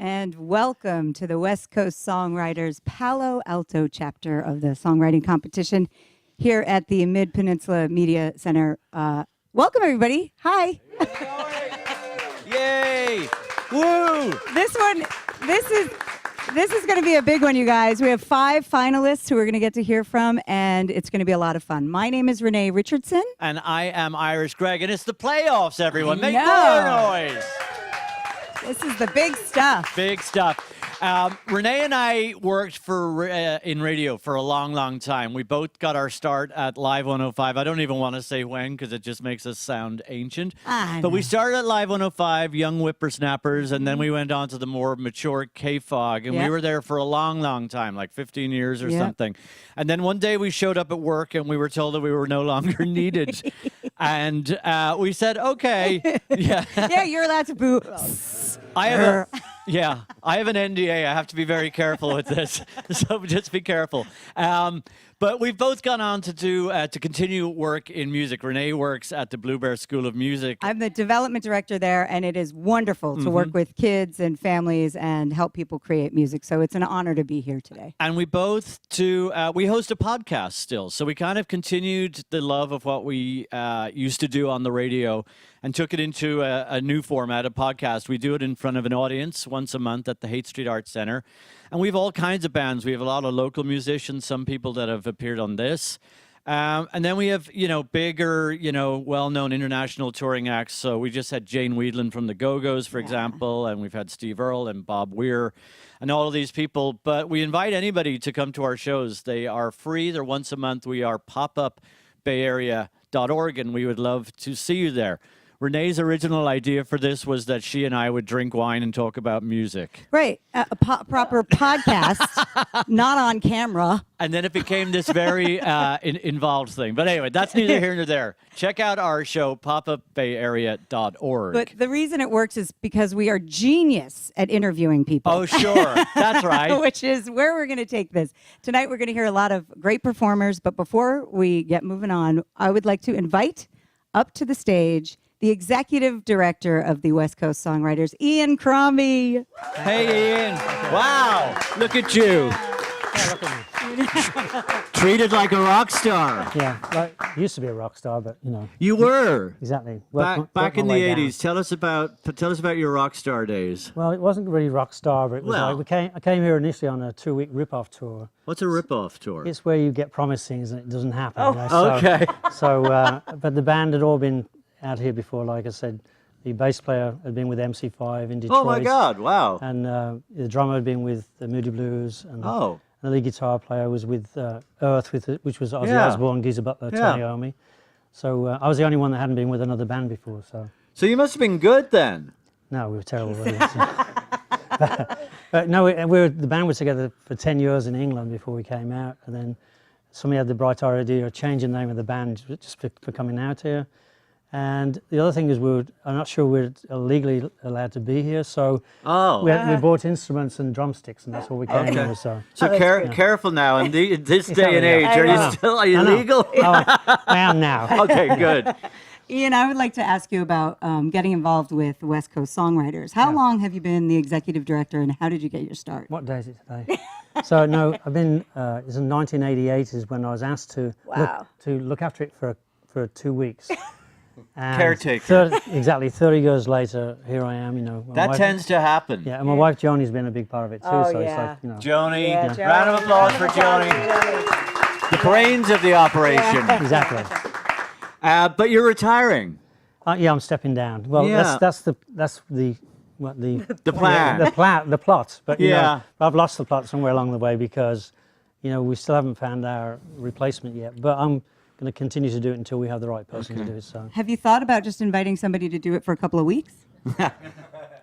And welcome to the West Coast Songwriters Palo Alto chapter of the songwriting competition here at the Mid-Peninsula Media Center. Welcome, everybody. Hi. Yay! Woo! This is going to be a big one, you guys. We have 5 finalists who we're going to get to hear from, and it's going to be a lot of fun. My name is Renee Richardson. And I am Irish Greg, and it's the playoffs, everyone. Make more noise. This is the big stuff. Big stuff. Renee and I worked in radio for a long, long time. We both got our start at Live 105. I don't even want to say when because it just makes us sound ancient. But we started at Live 105, young whippersnappers, and then we went on to the more mature K-Fog, and we were there for a long, long time, like 15 years or something. And then one day we showed up at work and we were told that we were no longer needed. And we said, okay. Yeah, you're allowed to boo. I have an NDA. I have to be very careful with this, so just be careful. But we've both gone on to continue work in music. Renee works at the Blue Bear School of Music. I'm the development director there, and it is wonderful to work with kids and families and help people create music. So it's an honor to be here today. And we both we host a podcast still, so we kind of continued the love of what we used to do on the radio and took it into a new format, a podcast. We do it in front of an audience once a month at the Haight Street Arts Center. And we have all kinds of bands. We have a lot of local musicians, some people that have appeared on this. And then we have, bigger, well-known international touring acts. So we just had Jane Weedland from the Go-Go's, for example, and we've had Steve Earle and Bob Weir and all of these people. But we invite anybody to come to our shows. They are free. They're once a month. We are popupbayarea.org, and we would love to see you there. Renee's original idea for this was that she and I would drink wine and talk about music. Right. A proper podcast, not on camera. And then it became this very involved thing. But anyway, that's neither here nor there. Check out our show, popupbayarea.org. But the reason it works is because we are genius at interviewing people. Oh, sure. That's right. Which is where we're going to take this. Tonight, we're going to hear a lot of great performers. But before we get moving on, I would like to invite up to the stage the executive director of the West Coast Songwriters, Ian Crombie. Hey, Ian. Wow. Look at you. Yeah, look at me. Treated like a rock star. Yeah, like, I used to be a rock star, but, You were. Exactly. Back in the 80s. Tell us about your rock star days. Well, it wasn't really rock star, but it was I came here initially on a 2-week rip-off tour. What's a rip-off tour? It's where you get promised things and it doesn't happen. Oh, okay. But the band had all been out here before. Like I said, the bass player had been with MC5 in Detroit. Oh my God! Wow. And the drummer had been with the Moody Blues. And the lead guitar player was with Earth, which was Ozzy Osbourne, Geezer Butler, Tony Iommi. So I was the only one that hadn't been with another band before. So you must have been good then. No, we were terrible. Really. But no, the band was together for 10 years in England before we came out, and then somebody had the bright idea of changing the name of the band just for coming out here. And the other thing is I'm not sure we're legally allowed to be here, so we bought instruments and drumsticks, and that's what we came here. So careful now, in this day and age, are you legal? I am now. Okay, good. Ian, I would like to ask you about getting involved with West Coast Songwriters. How long have you been the executive director, and how did you get your start? What day is it today? So no, I've been. It's in 1988 is when I was asked to look after it for 2 weeks. Caretaker. Exactly. 30 years later, here I am. That tends to happen. Yeah, and my wife Joni's been a big part of it too. It's like Joni, round of applause for Joni. The brains of the operation. Exactly. But you're retiring. Yeah, I'm stepping down. Well, that's the plan. The plot. But I've lost the plot somewhere along the way because we still haven't found our replacement yet. But I'm going to continue to do it until we have the right person to do it. So, have you thought about just inviting somebody to do it for a couple of weeks? There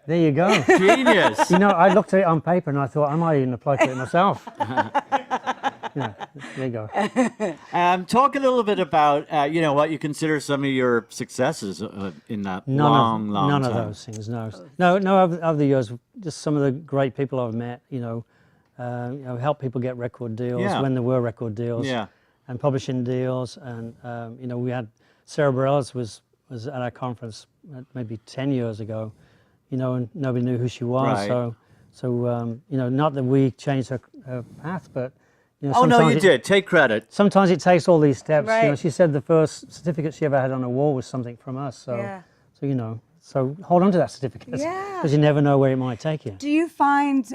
you go. Genius. I looked at it on paper and I thought I might even apply for it myself. There you go. Talk a little bit about what you consider some of your successes in that long time. None of those things. No. Over the years, just some of the great people I've met. Help people get record deals when there were record deals. Yeah. And publishing deals, and we had Sarah Bareilles was at our conference maybe 10 years ago, and nobody knew who she was. Right. So you know, not that we changed her path, but you know, Oh no, sometimes you did. Take credit. Sometimes it takes all these steps. You know, Right. she said the first certificate she ever had on a wall was something from us. So, Yeah. so you know, so hold on to that certificate. Yeah. Because you never know where it might take you. Do you find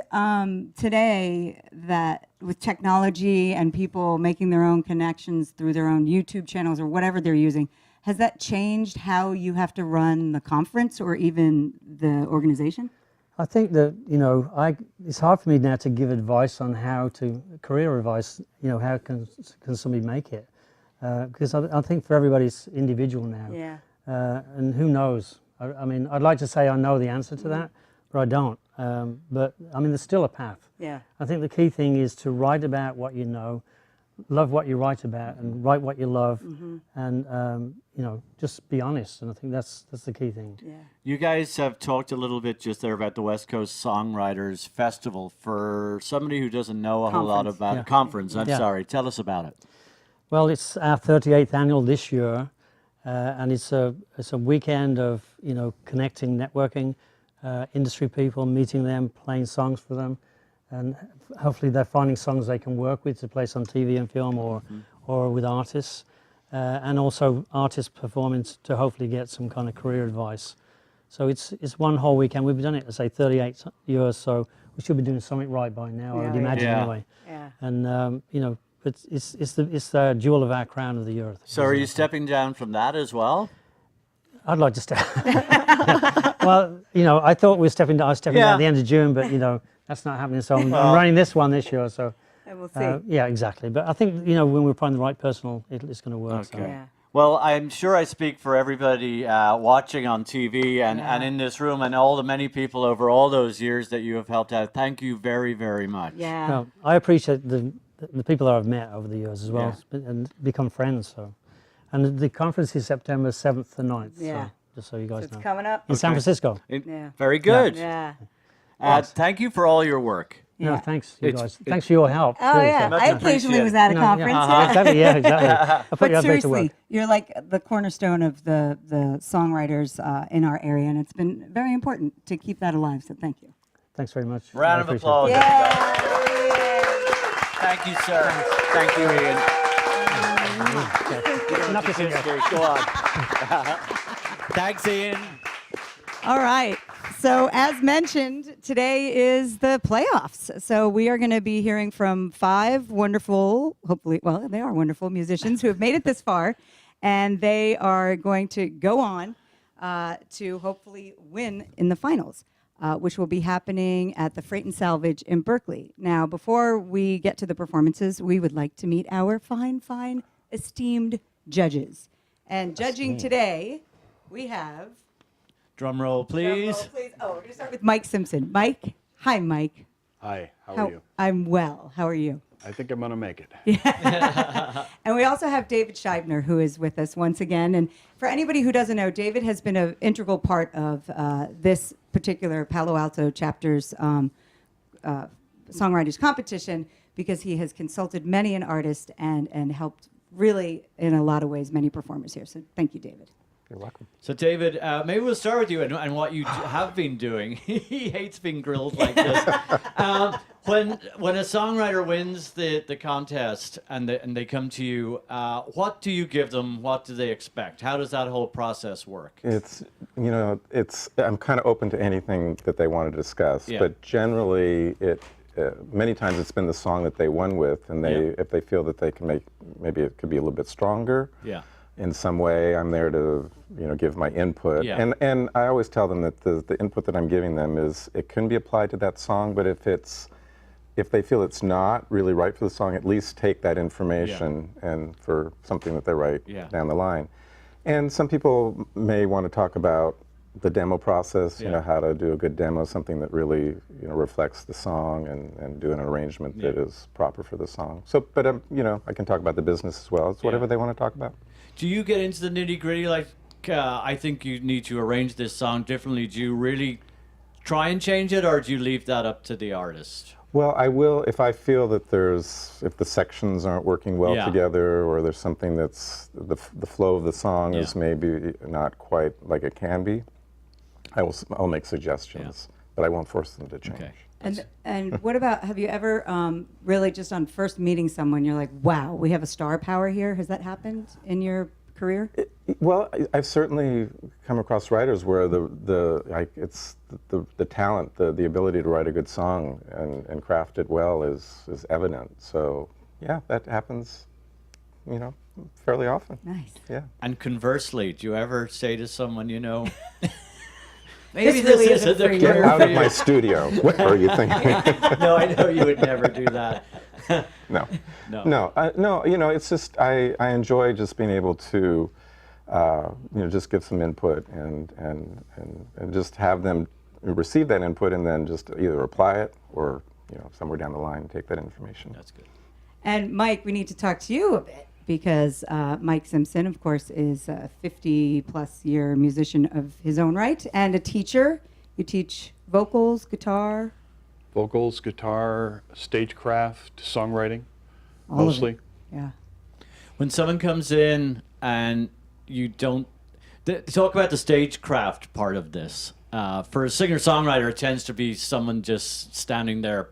today that with technology and people making their own connections through their own YouTube channels or whatever they're using, has that changed how you have to run the conference or even the organization? I think that, you know, it's hard for me now to give advice on how to, career advice, you know, how can somebody make it? Because I think for everybody's individual now. Yeah. And who knows? I mean, I'd like to say I know the answer to that, but I don't. But I mean, there's still a path. Yeah. I think the key thing is to write about what you know, love what you write about, and write what you love, and you know, just be honest. And I think that's the key thing. Yeah. You guys have talked a little bit just there about the West Coast Songwriters Festival. For somebody who doesn't know a whole lot Conference. about Yeah. conference, I'm Yeah. sorry, tell us about it. Well, it's our 38th annual this year, and it's a weekend of, you know, connecting, networking, industry people, meeting them, playing songs for them, and hopefully they're finding songs they can work with to place on TV and film or with artists, and also artists performing to hopefully get some kind of career advice. So it's one whole weekend. We've done it, I say, 38 years, so we should be doing something right by now, I would Yeah. imagine Yeah. anyway. Yeah. And you know, but it's the jewel of our crown of the year. So are you stepping down from that as well? I'd like to step. Well, you know, I thought we were stepping down. I was stepping down at the end of June, but you know, that's not happening. So I'm running this one this year. So And we'll see. yeah, exactly. But I think, you know, when we find the right person, it's going to work. Okay. So. Yeah. Well, I'm sure I speak for everybody watching on TV and in this room and all the many people over all those years that you have helped out. Thank you very, very much. Yeah. Well, I appreciate the people that I've met over the years as well, and become friends. So, and the conference is September 7th to 9th. Yeah. So, just so you guys It's know. coming up. In San Francisco. Yeah. Very good. Yeah. Thank you for all your work. No, Yeah. thanks, you It's- guys. Thanks for your help. Oh, too, yeah. so- Much I occasionally was at a No, conference. Yeah, exactly. Yeah, exactly. I put But you out there to work. seriously, you're like the cornerstone of the songwriters in our area, and it's been very important to keep that alive. So thank you. Thanks very much. Round I of appreciate applause. it. Thank you, sir. Thank you, Ian. Enough to say. Go on. Thanks, Ian. All right. So, as mentioned, today is the playoffs. So, we are going to be hearing from 5 wonderful, hopefully, well, they are wonderful musicians who have made it this far. And they are going to go on to hopefully win in the finals, which will be happening at the Freight and Salvage in Berkeley. Now, before we get to the performances, we would like to meet our fine, esteemed judges. And judging today, we have... Drum roll, please. Drum roll, please. Oh, we're going to start with Mike Simpson. Mike. Hi, Mike. Hi, how are you? I'm well. How are you? I think I'm gonna make it. And we also have David Schneibner, who is with us once again. And for anybody who doesn't know, David has been an integral part of this particular Palo Alto chapter's songwriters competition because he has consulted many an artist and helped really, in a lot of ways, many performers here. So thank you, David. You're welcome. So, David, maybe we'll start with you and what you have been doing. He hates being grilled like this. When a songwriter wins the contest and they come to you, what do you give them? What do they expect? How does that whole process work? It's, you know, I'm kind of open to anything that they want to discuss, Yeah. but generally many times it's been the song that they won with, and if they feel that they can maybe it could be a little bit stronger. Yeah. In some way, I'm there to, you know, give my input. Yeah. And I always tell them that the input that I'm giving them it can be applied to that song, but if they feel it's not really right for the song, at least take that information and for something that they write down the line. And some people may want to talk about the demo process, you know, how to do a good demo, something that really, you know, reflects the song and do an arrangement that is proper for the song. So, but you know, I can talk about the business as well. It's whatever they want to talk about. Do you get into the nitty-gritty, like, I think you need to arrange this song differently? Do you really try and change it, or do you leave that up to the artist? Well, I will if I feel that if the sections aren't working well together, or there's something that's, the flow of the song is maybe not quite like it can be, I'll make suggestions, but I won't force them to change. Okay. And what about, have you ever really just on first meeting someone, you're like, wow, we have a star power here? Has that happened in your career? Well, I've certainly come across writers where it's the talent, the ability to write a good song and craft it well is evident. So yeah, that happens, fairly often. Nice. Yeah. And conversely, do you ever say to someone, Maybe this really isn't the for you. Get career out for of my you? studio. What are you thinking? No, I know you would never do that. No. No. No, it's just I enjoy just being able to, just give some input and just have them receive that input and then just either apply it or, somewhere down the line take that information. That's good. And Mike, we need to talk to you a bit because Mike Simpson, of course, is a 50-plus year musician of his own right and a teacher. You teach vocals, guitar. Vocals, guitar, stagecraft, songwriting, All of mostly. it. Yeah. When someone comes in and you don't talk about the stagecraft part of this. For a singer-songwriter, it tends to be someone just standing there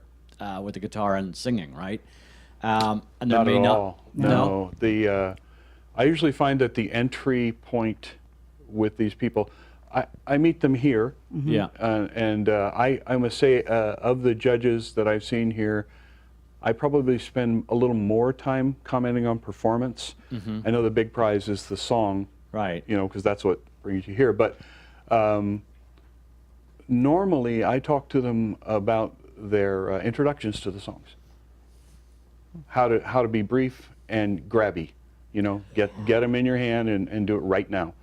with a guitar and singing, right? And there Not may at not. all. No. I usually find that the entry point with these people, I meet them here. Mm-hmm. Yeah. I must say, of the judges that I've seen here, I probably spend a little more time commenting on performance. Mm-hmm. I know the big prize is the song, Right. because that's what brings you here. But normally, I talk to them about their introductions to the songs. How to be brief and grabby, get them in your hand and do it right now.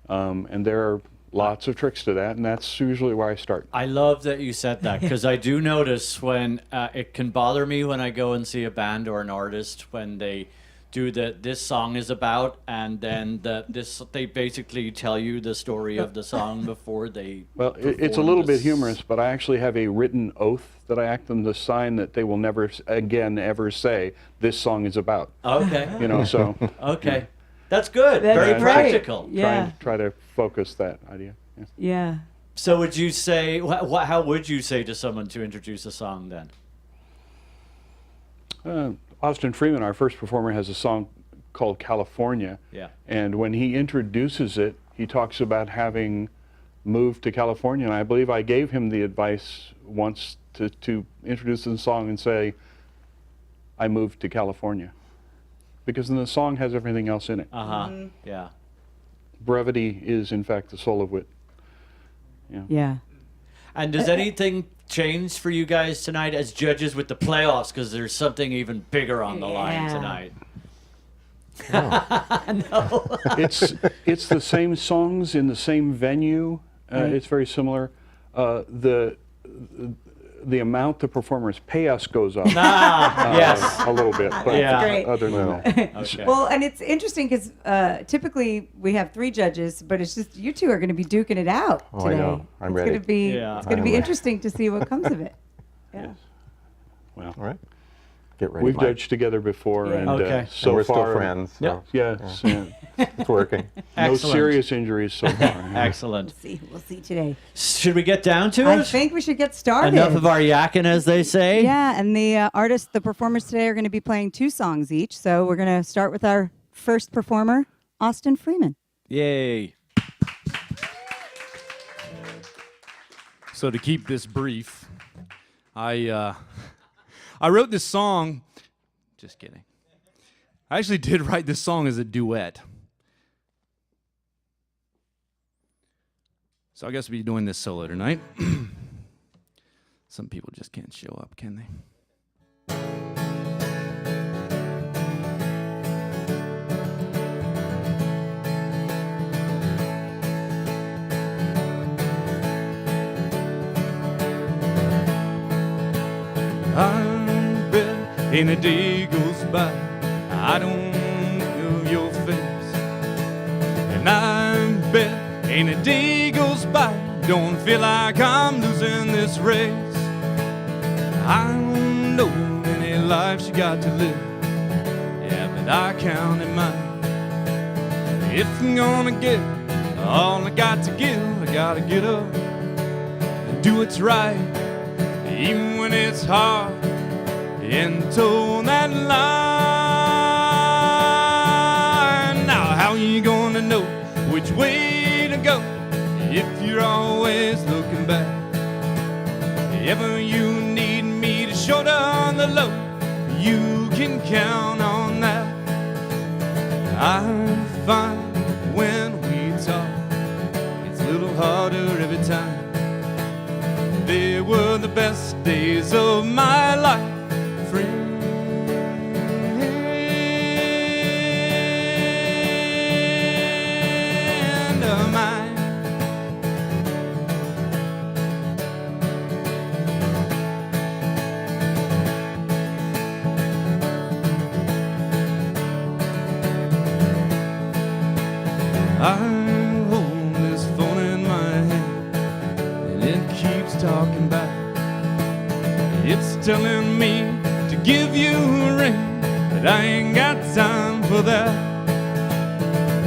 And there are lots of tricks to that, and that's usually where I start. I love that you said that because I do notice when it can bother me when I go and see a band or an artist when they do this song is about, and then they basically tell you the story of the song before they. Well, it's a perform little bit this. humorous, but I actually have a written oath that I ask them to sign that they will never again ever say this song is about. Okay. So Okay. That's good. That's Very great. practical. Yeah. try to focus that idea. Yeah. Yeah. So would you say, how would you say to someone to introduce a song then? Austin Freeman, our first performer, has a song called California. Yeah. And when he introduces it, he talks about having moved to California. And I believe I gave him the advice once to introduce the song and say, I moved to California. Because then the song has everything else in it. Uh-huh. Yeah. Brevity is, in fact, the soul of wit. Yeah. And does anything change for you guys tonight as judges with the playoffs? Because there's something even bigger on the line Yeah. tonight. It's the same songs in the same venue. It's very similar. The amount the performers pay us goes up Yes. a little bit, but Yeah. Great. other than that. Okay. Well, and it's interesting because typically we have 3 judges, but it's just you two are going to be duking it out Oh, I today. know. I'm it's ready. Gonna be, Yeah. It's going to I'm be ready. interesting to see what comes of it. Yeah. Well, All right. Get ready. we've Mike. judged together before, Yeah. and Okay. And so we're far, still friends. So Yes, it's working. no Excellent. serious injuries so far. Excellent. We'll see today. Should we get down to I it? think we should get started. Enough of our yakking, as they say. Yeah, and the performers today are going to be playing 2 songs each. So we're going to start with our first performer, Austin Freeman. Yay. So to keep this brief, I wrote this song. Just kidding. I actually did write this song as a duet. So I guess we'll be doing this solo tonight. Some people just can't show up, can they? I bet in a day goes by, I don't know your face. And I bet in a day goes by, don't feel like I'm losing this race. I don't know many lives you got to live, yeah, but I counted mine. If I'm gonna get all I got to give, I gotta get up and do what's right. even when it's hard, and toe that line. Now, how you gonna know which way to go if you're always looking back? Ever you need me to shoulder the load, you can count on that. I find when we talk, it's a little harder every time. They were the best days of my life, friend of mine. I hold this phone in my hand, and it keeps talking back. It's telling me to give you a ring, but I ain't got time for that.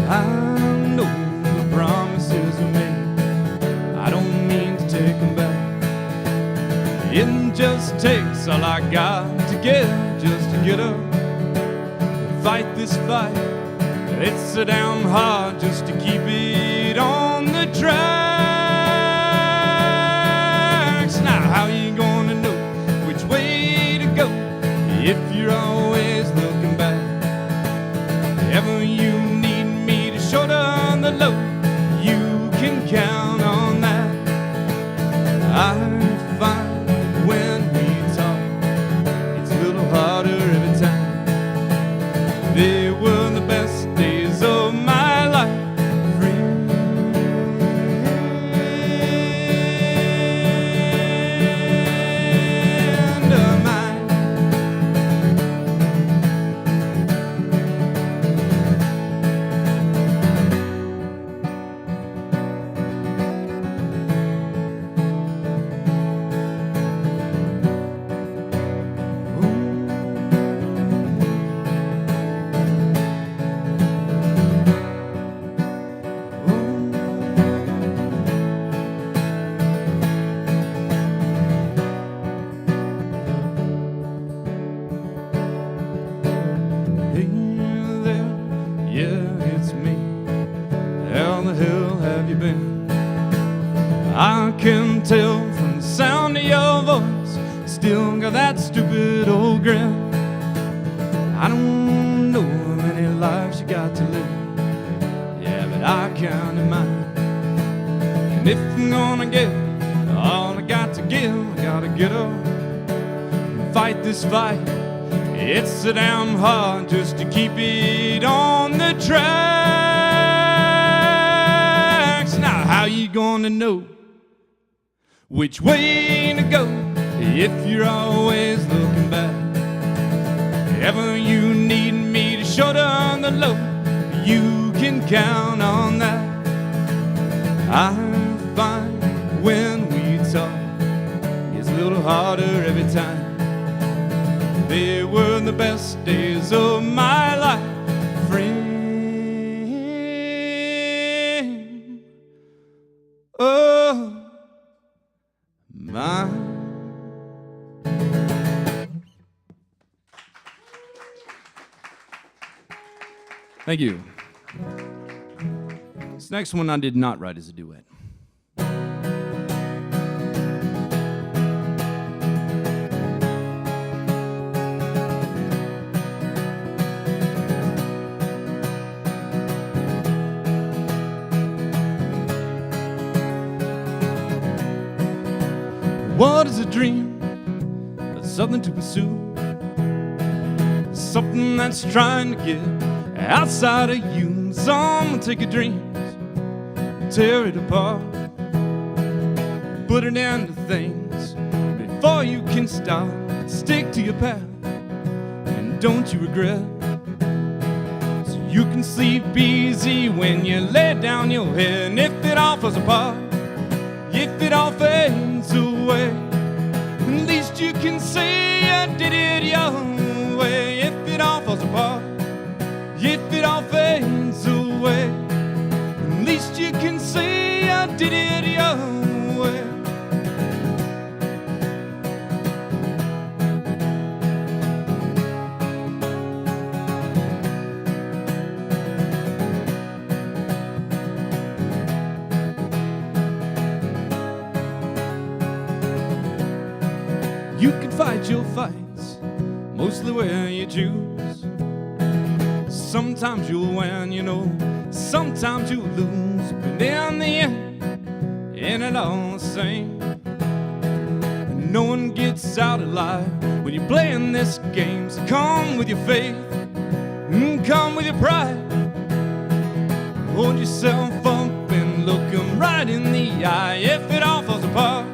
I know the promises are made, I don't mean to take them back. It just takes all I got to get, just to get up and fight this fight. It's so damn hard just to keep it on the tracks. Now, how you gonna know which way to go if you're always looking back? Ever you need me to shoulder the load, you can count on that. I find when we talk, it's a little harder every time. They were the best days of my life, friend of mine. Hey there, yeah, it's me. How the hell have you been? I can tell from the sound of your voice, still got that stupid old grin. I don't know how many lives you got to live, yeah, but I counted mine. And if I'm gonna give all I got to give, I gotta get up and fight this fight. It's so damn hard just to keep it on the tracks. Now, how you gonna know which way to go if you're always looking back? Ever you need me to shoulder the load, you can count on that. I find when we talk, it's a little harder every time. They were the best days of my life, friend of mine. Thank you. This next one I did not write as a duet. What is a dream? That's something to pursue, something that's trying to get outside of you. Someone take your dreams, tear it apart, put it into things before you can start. Stick to your path, and don't you regret, so you can sleep easy when you lay down your head. And if it all falls apart, if it all fades away, at least you can say I did it your way. If it all falls apart, if it all fades away, at least you can say I did it your way. your fights, mostly where you choose. Sometimes you'll win, you know, sometimes you'll lose, but in the end, ain't it all the same? And no one gets out alive when you're playing this game. So come with your faith, come with your pride. Hold yourself up and look 'em right in the eye. If it all falls apart,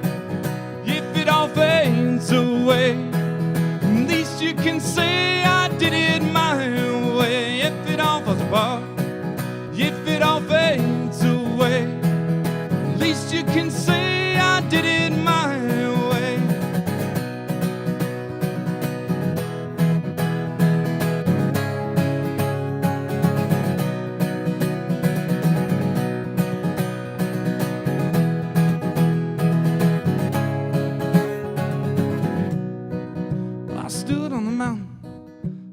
if it all fades away, at least you can say I did it my way. If it all falls apart, if it all fades away, at least you can say I did it my way. I stood on the mountain,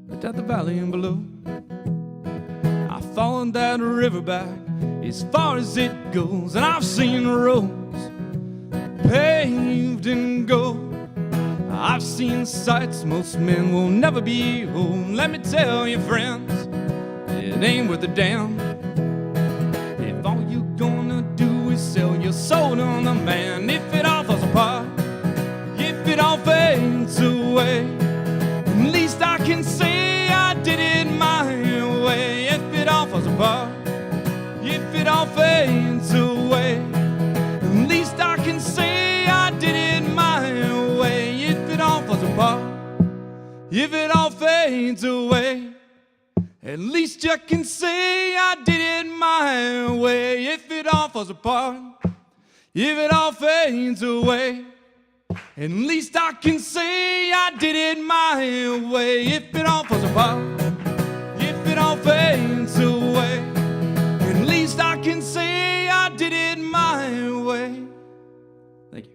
looked at the valley and below. I followed that river back as far as it goes, and I've seen roads paved in gold. I've seen sights most men will never behold. Let me tell you, friends, it ain't worth a damn if all you gonna do is sell your soul to the man. If it all falls apart, if it all fades away, at least I can say I did it my way. If it all falls apart, if it all fades away, at least I can say I did it my way. If it all falls apart, if it all fades away, at least you can say I did it my way. If it all falls apart, if it all fades away, at least I can say I did it my way. If it all falls apart, if it all fades away, at least I can say I did it my way. Thank you.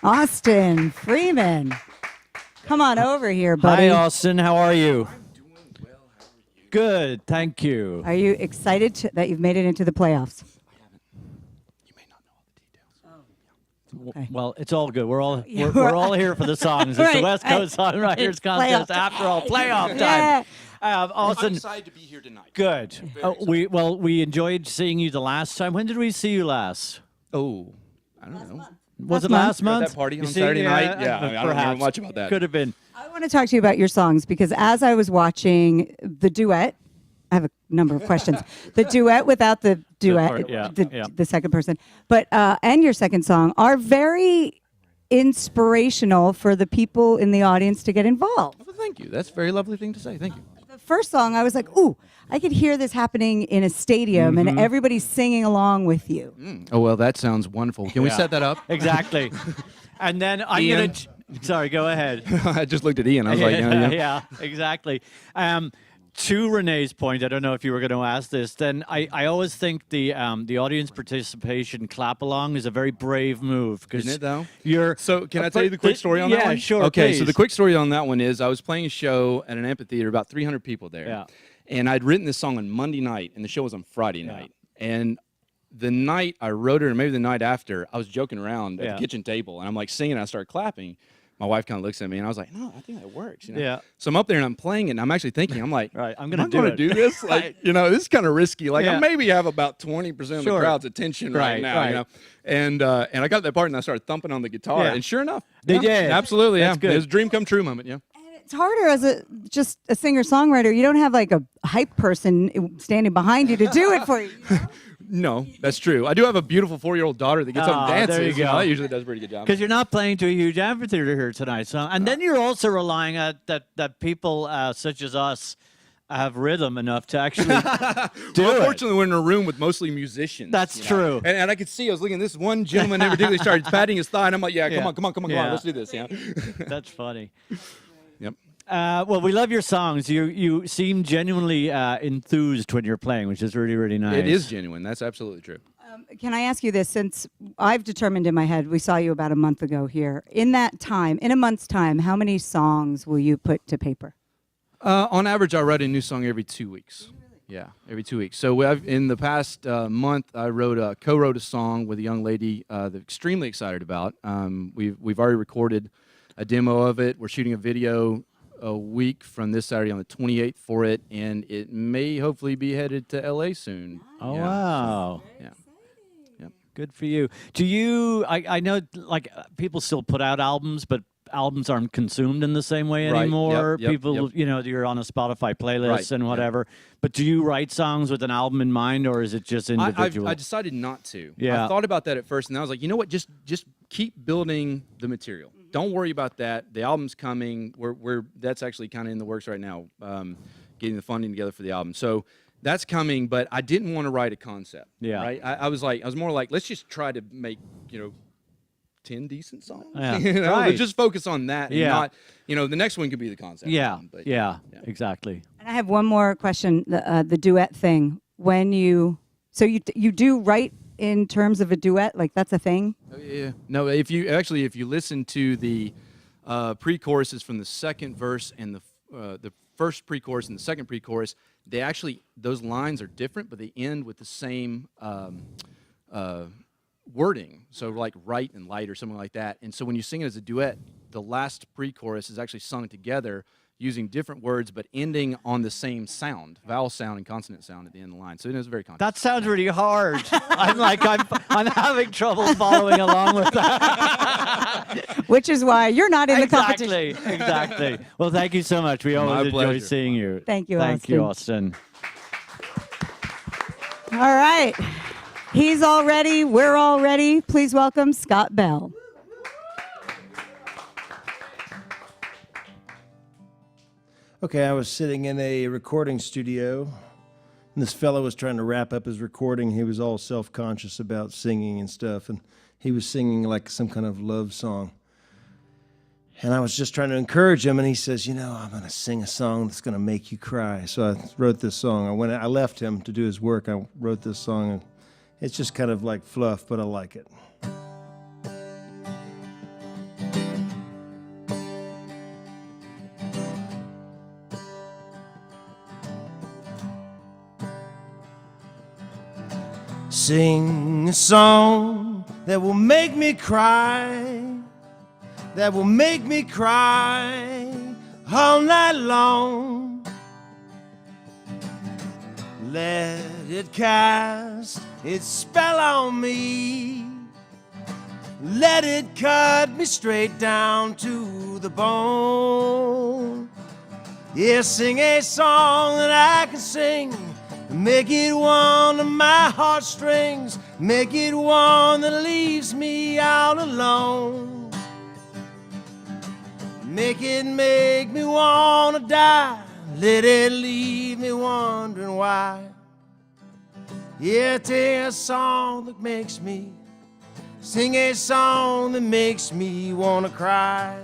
Austin Freeman. Come on over here, buddy. Hi, Austin. How are you? I'm doing well. How are you? Good. Thank you. Are you excited that you've made it into the playoffs? You may not know all the details. Okay. Well, it's all good. We're all here for the songs. It's the Right. West Coast Songwriters It's Contest. playoff After all, playoff Yeah. time. Austin, I'm excited to be here tonight. good. Very We enjoyed seeing you the last time. When did we see you last? Oh, I don't know. Was it month. last month? That party on You see, Saturday night? Yeah, I don't remember perhaps. much about that. Could have been. I want to talk to you about your songs because as I was watching the duet, I have a number of questions. The duet without the duet, part, yeah, yeah. the second person, but and your second song are very inspirational for the people in the audience to get involved. Well, thank you. That's a very lovely thing to say. Thank you. The first song, I was like, ooh, I could hear this happening in a stadium and everybody's singing along with you. Oh, well, that sounds wonderful. Can we Yeah. set that up? Exactly. And then I'm Ian? going to... Sorry, go ahead. I just looked at Ian. I was like, Yeah, exactly. To Renee's point, I don't know if you were going to ask this. Then I always think the audience participation clap along is a very brave move because Isn't it, though? You're So can I tell you the quick story on that one? Yeah, sure. Okay, so please. the quick story on that one is I was playing a show at an amphitheater, about 300 people there. Yeah. And I'd written this song on Monday night, and the show was on Friday night. And the night I wrote it, or maybe the night after, I was joking around at Yeah. the kitchen table, and I'm like singing, and I started clapping. My wife kind of looks at me, and I was like, no, I think that works. You know? Yeah. So I'm up there, and I'm playing it, and I'm actually thinking, I'm like, Right, I'm am gonna I do gonna it. do this? Like, you know, this is kind of risky. Like, Yeah. I maybe have about 20% of Sure. the crowd's attention right, Right, now, right. you know? And I got that part, and I started thumping on the guitar, Yeah. and sure enough, They yeah, did. Absolutely, That's yeah. good. It was a dream come true moment, yeah. It's harder as just a singer-songwriter. You don't have like a hype person standing behind you to do it for you. No, that's true. I do have a beautiful 4-year-old daughter that gets up and Oh, dances. there you go. That usually does a pretty good job. Because you're not playing to a huge amphitheater here tonight, so and then you're also relying on that people such as us have rhythm enough to actually do Well, it. unfortunately, we're in a room with mostly musicians. That's you know? true. And I could see, I was looking at this one gentleman in particular, started patting his thigh, and I'm like, yeah, Yeah. come on, Yeah. let's do this. Yeah. That's funny. Yep. Well, we love your songs. You seem genuinely enthused when you're playing, which is really, really nice. It is genuine. That's absolutely true. Can I ask you this? Since I've determined in my head, we saw you about a month ago here. In that time, in a month's time, how many songs will you put to paper? On average, I write a new song every 2 weeks. Yeah, every 2 weeks. So in the past month, I co-wrote a song with a young lady that I'm extremely excited about. We've already recorded a demo of it. We're shooting a video a week from this Saturday on the 28th for it, and it may hopefully be headed to LA soon. Oh, Yeah, wow. So, yeah. Yep. Good for you. Do you, I know like people still put out albums, but albums aren't consumed in the same way Right. anymore. Yep. People, you know, you're on a Spotify playlist Right. and whatever. But do you write songs with an album in mind, or is it just individual? I decided not to. Yeah. I thought about that at first, and I was like, you know what? Just keep building the material. Don't worry about that. The album's coming. That's actually kind of in the works right now, getting the funding together for the album. So that's coming, but I didn't want to write a concept. Yeah. Right. I was more like, let's just try to make 10 decent songs. Yeah. Right. Right. Just focus on that. And Yeah. not, the next one could be the concept. Yeah, But, yeah, exactly. And I have one more question. The duet thing. When you do write in terms of a duet, like that's a thing. Oh, yeah. No, if you listen to the pre-choruses from the second verse and the first pre-chorus and the second pre-chorus, those lines are different, but they end with the same wording. So like right and light or something like that. And so when you sing it as a duet, the last pre-chorus is actually sung together using different words, but ending on the same sound, vowel sound and consonant sound at the end of the line. So it is very conscious. That sounds really hard. I'm having trouble following along with that. Which is why you're not in the competition. Exactly. Well, thank you so much. We always enjoy pleasure. seeing you. Thank you, Thank you, Austin. All right. He's all ready. We're all ready. Please welcome Scott Bell. Okay, I was sitting in a recording studio, and this fellow was trying to wrap up his recording. He was all self-conscious about singing and stuff, and he was singing like some kind of love song. And I was just trying to encourage him, and he says, I'm going to sing a song that's going to make you cry. So I wrote this song. I left him to do his work. I wrote this song, and it's just kind of like fluff, but I like it. Sing a song that will make me cry, that will make me cry all night long. Let it cast its spell on me. Let it cut me straight down to the bone. Yeah, sing a song that I can sing. Make it one of my heartstrings. Make it one that leaves me all alone. Make me wanna die. Let it leave me wondering why. Yeah, take a song that makes me sing, a song that makes me wanna cry.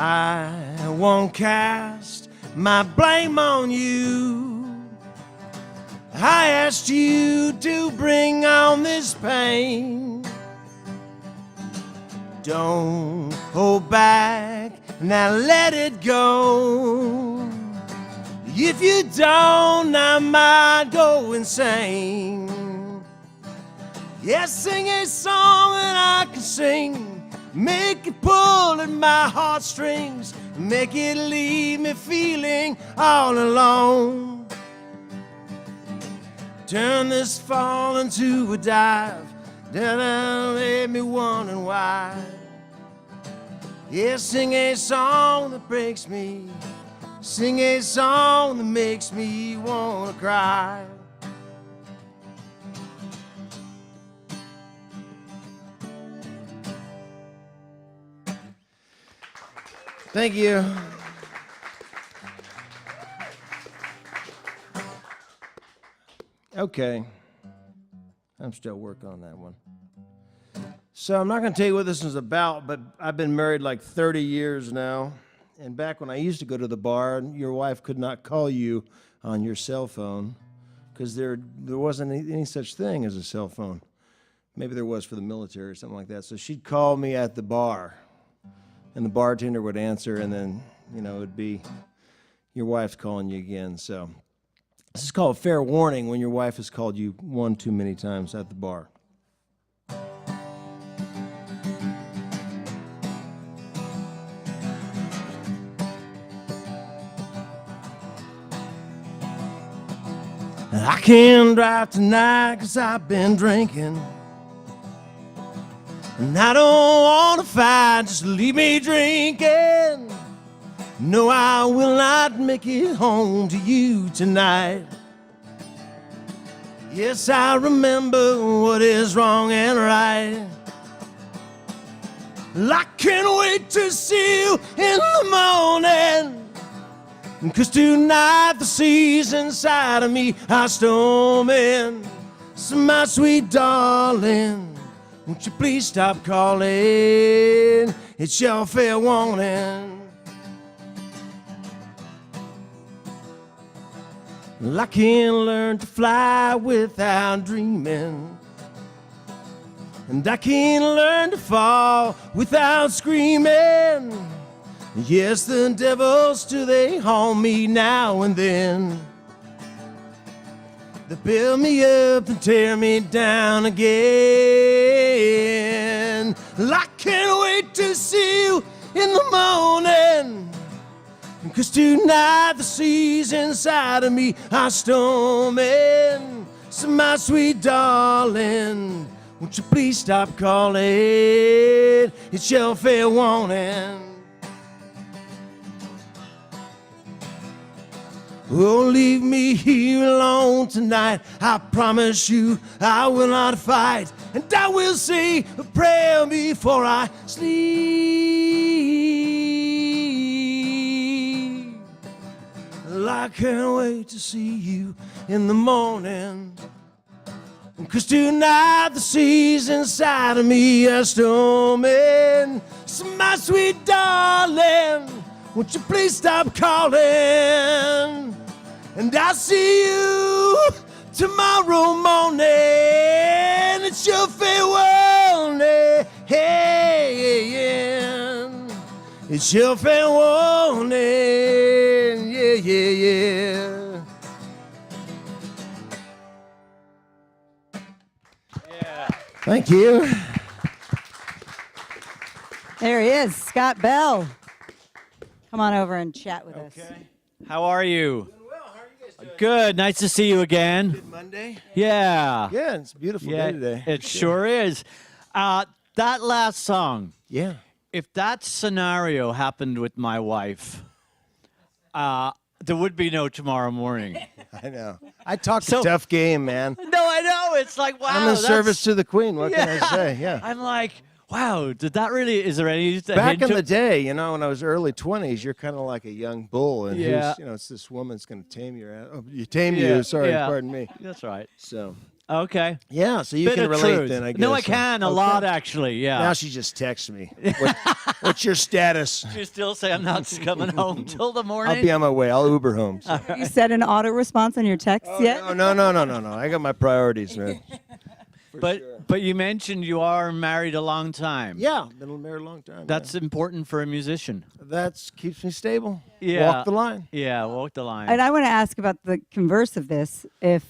I won't cast my blame on you. I asked you to bring on this pain. Don't hold back, now let it go. If you don't, I might go insane. Yes, sing a song that I can sing. Make it pull at my heartstrings. Make it leave me feeling all alone. Turn this fall into a dive. Down, leave me wondering why. Yeah, sing a song that breaks me. Sing a song that makes me wanna cry. Thank you. Okay. I'm still working on that one. So I'm not going to tell you what this is about, but I've been married like 30 years now. And back when I used to go to the bar, your wife could not call you on your cell phone because there wasn't any such thing as a cell phone. Maybe there was for the military or something like that. So she'd call me at the bar. and the bartender would answer, and then, you know, it'd be your wife's calling you again. So this is called fair warning when your wife has called you one too many times at the bar. I can't drive tonight 'cause I've been drinking, and I don't want to fight, just leave me drinking. No, I will not make it home to you tonight. Yes, I remember what is wrong and right. I can't wait to see you in the morning, 'cause tonight the seas inside of me are storming. So my sweet darling, won't you please stop calling? It's your fair warning. Well, I can't learn to fly without dreaming, and I can't learn to fall without screaming. Yes, the devils do, they haunt me now and then. They build me up and tear me down again. I can't wait to see you in the morning, 'cause tonight the seas inside of me are storming. So my sweet darling, won't you please stop calling? It's your fair warning. Oh, leave me here alone tonight. I promise you I will not fight, and I will say a prayer before I sleep. I can't wait to see you in the morning, 'cause tonight the seas inside of me are storming. So my sweet darling, won't you please stop calling? And I'll see you tomorrow morning. It's your fair warning. It's your fair warning. Yeah, yeah, yeah. Thank you. There he is, Scott Bell. Come on over and chat with us. How are you? Doing well. How are you guys doing? Good. Nice to see you again. Good Monday. Yeah. Yeah, it's a beautiful Yeah, day today. it sure is. That last song, Yeah. if that scenario happened with my wife, there would be no tomorrow morning. I know. I talked So- a tough game, man. No, I know. It's like, wow. I'm in that's- service to the Queen. What can I say? Yeah. I'm like, wow, did that really, is there any Back hint in the to- day, you know, when I was early 20s, you're kind of like a young bull, and Yeah. who's, you know, it's this woman's going to tame your ass. Oh, you tame Yeah, you. Sorry, yeah. pardon me. That's right. So, Okay. yeah, so you Bit can of relate truth. then, I guess. No, I can a Okay. lot, actually. Yeah. Now she just texts me. What's your status? You still say I'm not coming home till the morning? I'll be on my way. I'll Uber home. So. You set an auto response on your texts yet? No. I got my priorities, man. But you mentioned you are married a long time. Yeah, been married a long time. That's important for a musician. That keeps me stable. Yeah. Walk the line. Yeah, walk the line. And I want to ask about the converse of this. If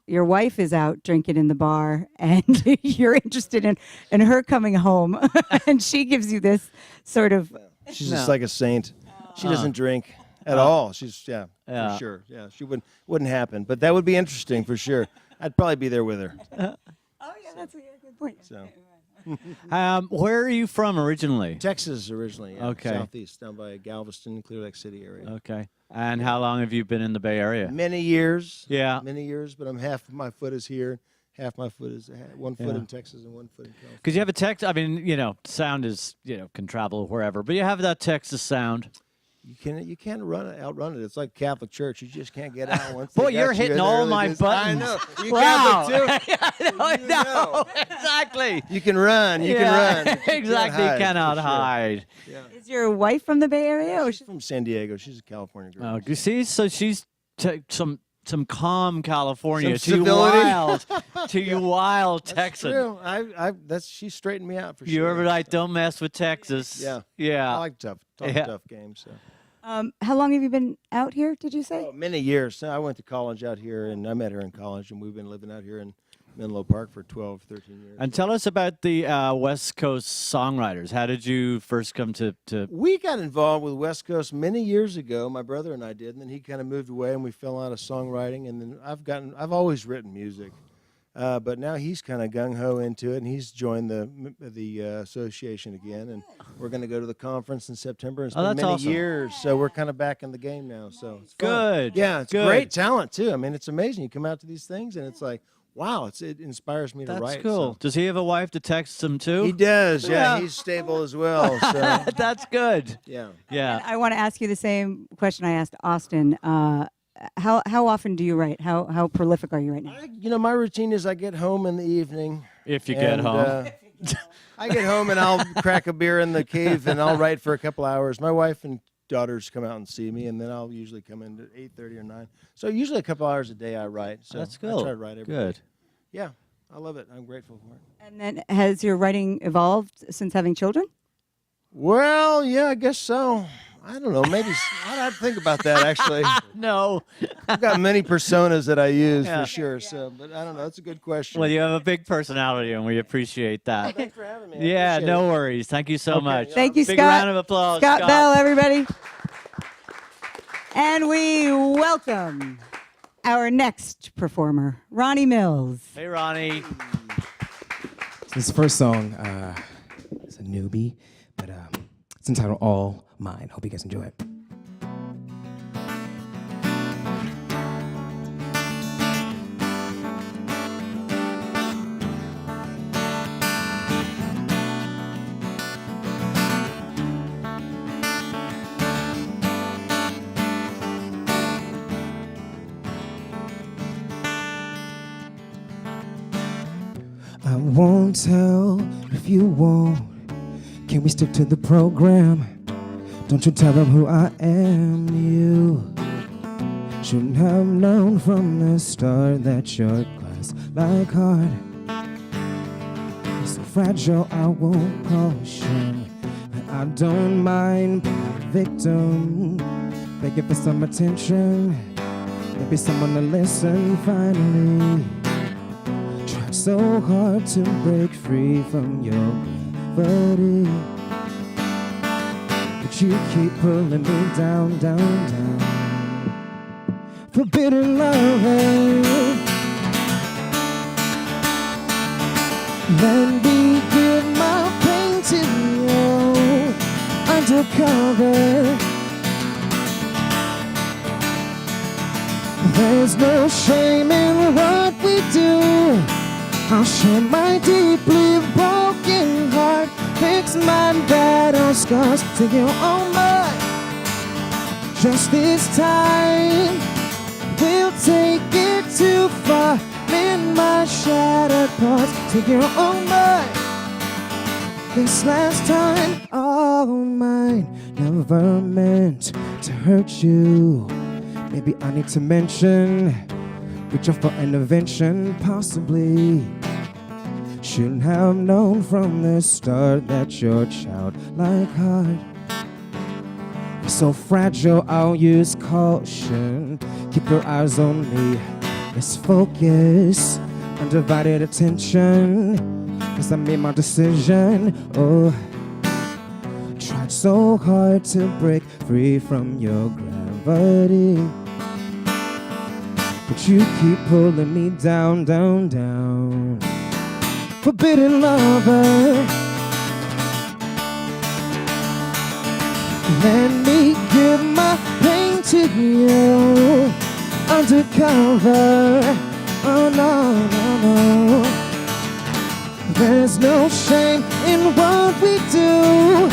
your wife is out drinking in the bar and you're interested in her coming home and she gives you this sort of, She's No. just like a saint. She doesn't drink at all. She's Yeah. for sure. Yeah, she wouldn't happen. But that would be interesting for sure. I'd probably be there with her. oh yeah, that's a good point. So where are you from originally? Texas originally. Yeah, Okay. Southeast, down by Galveston, Clear Lake City area. Okay. And how long have you been in the Bay Area? Many years. Yeah. Many years. But I'm half my foot is here, half my foot is one foot Yeah. in Texas and 1 foot in California. Because you have a Texas, I mean, you know, sound is, can travel wherever, but you have that Texas sound. You can't outrun it. It's like Catholic Church. You just can't get out once. Boy, they got you're you hitting in the all early my days. buttons. I know. You Wow. Catholic too. I You know. know. Exactly. You can run. You can run. You can't Exactly. hide, Cannot for sure. hide. Is your wife from the Bay Area? Or She's from San Diego. She's a California girl. You see, so she's some some calm California Some to you civility. wild That's Texan. true. She straightened me out for You sure. ever like, don't mess with Texas? Yeah. Yeah. I like tough games. So. How long have you been out here, did you say? Oh, many years. So I went to college out here, and I met her in college, and we've been living out here in Menlo Park for 12, 13 years. And tell us about the West Coast Songwriters. How did you first come to We got involved with West Coast many years ago. My brother and I did, and then he kind of moved away, and we fell out of songwriting. And then I've always written music, but now he's kind of gung ho into it, and he's joined the association again. And we're going to go to the conference in September. It's been that's many awesome. years, so we're kind of back in the game now. So it's fun. Good. Yeah, it's Good. great talent too. I mean, it's amazing. You come out to these things, and it's like, wow, it inspires me to That's write. cool. So. Does he have a wife to text him too? He does. Yeah, Yeah. he's stable as well. So That's good. yeah. Yeah. I want to ask you the same question I asked Austin. How often do you write? How prolific are you right now? My routine is I get home in the evening. If you get and, home. I get home and I'll crack a beer in the cave and I'll write for a couple hours. My wife and daughters come out and see me, and then I'll usually come in at 8:30 or 9. So usually a couple hours a day I write. So That's I cool. try to write every Good. day. Yeah, I love it. I'm grateful for it. And then has your writing evolved since having children? Well, yeah, I guess so. I don't know. Maybe I'd have to think about that, actually. No. I've got many personas that I use Yeah. for sure. So, but I don't know. That's a good question. Well, you have a big personality, and we appreciate that. Thanks for having me. I Yeah, appreciate no it. worries. Thank you so Okay, much. yeah. Thank you, Big Scott. round of applause. Scott Bell, everybody. And we welcome our next performer, Ronnie Mills. Hey, Ronnie. This first song is a newbie, but it's entitled All Mine. Hope you guys enjoy it. I won't tell if you won't. Can we stick to the program? Don't you tell them who I am. You shouldn't have known from the start that your glass like heart is so fragile. I won't caution. I don't mind being a victim, begging for some attention. Maybe someone to listen finally. Tried so hard to break free from your gravity, but you keep pulling me down, down, down. Forbidden loving. Let me give my pain to you undercover. There's no shame in what we do. I'll share my deeply broken heart, fix my battle scars to your own mind. Just this time, we'll take it too far. Mend my shattered parts to your own mind. This last time, all mine, never meant to hurt you. Maybe I need to mention, reaching for intervention, possibly. Shouldn't have known from the start that your childlike heart is so fragile. I'll use caution. Keep your eyes on me. Let's focus. Undivided attention, 'cause I made my decision. Oh, tried so hard to break free from your gravity, but you keep pulling me down, down, down. Forbidden lover, let me give my pain to you undercover. Oh no, no, no. There's no shame in what we do.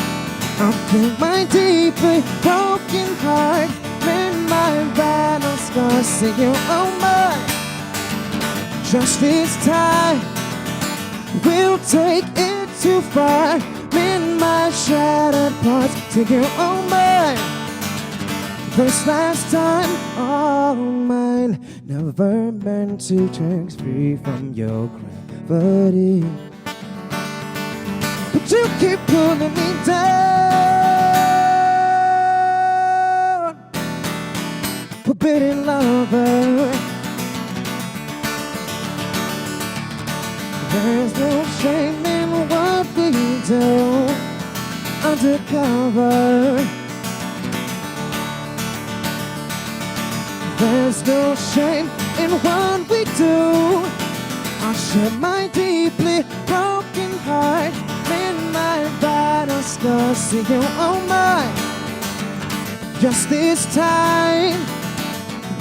I'll keep my deeply broken heart, mend my battle scars, sing you oh my. Just this time, we'll take it too far, mend my shattered parts, sing you oh my. This last time, all mine. Never meant to tricks free from your gravity. But you keep pulling me down. Forbidden lover. There's no shame in what we do undercover. There's no shame in what we do. I share my deeply broken heart in my battle scars to you, oh my. Just this time,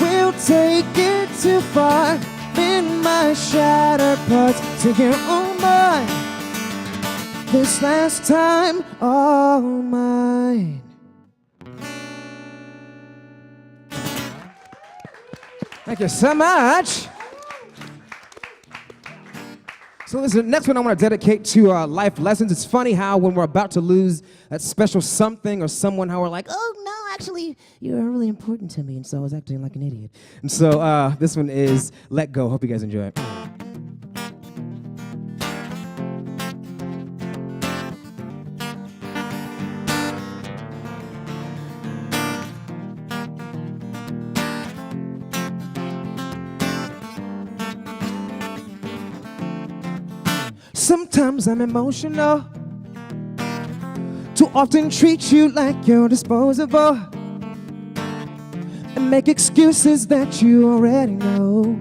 we'll take it too far. In my shattered parts to you, oh my. This last time, all mine. Thank you so much. So this is the next one I want to dedicate to life lessons. It's funny how when we're about to lose that special something or someone, how we're like, oh no, actually, you're really important to me, and so I was acting like an idiot. And so this one is Let Go. Hope you guys enjoy it. Sometimes I'm emotional, too often treat you like you're disposable, and make excuses that you already know.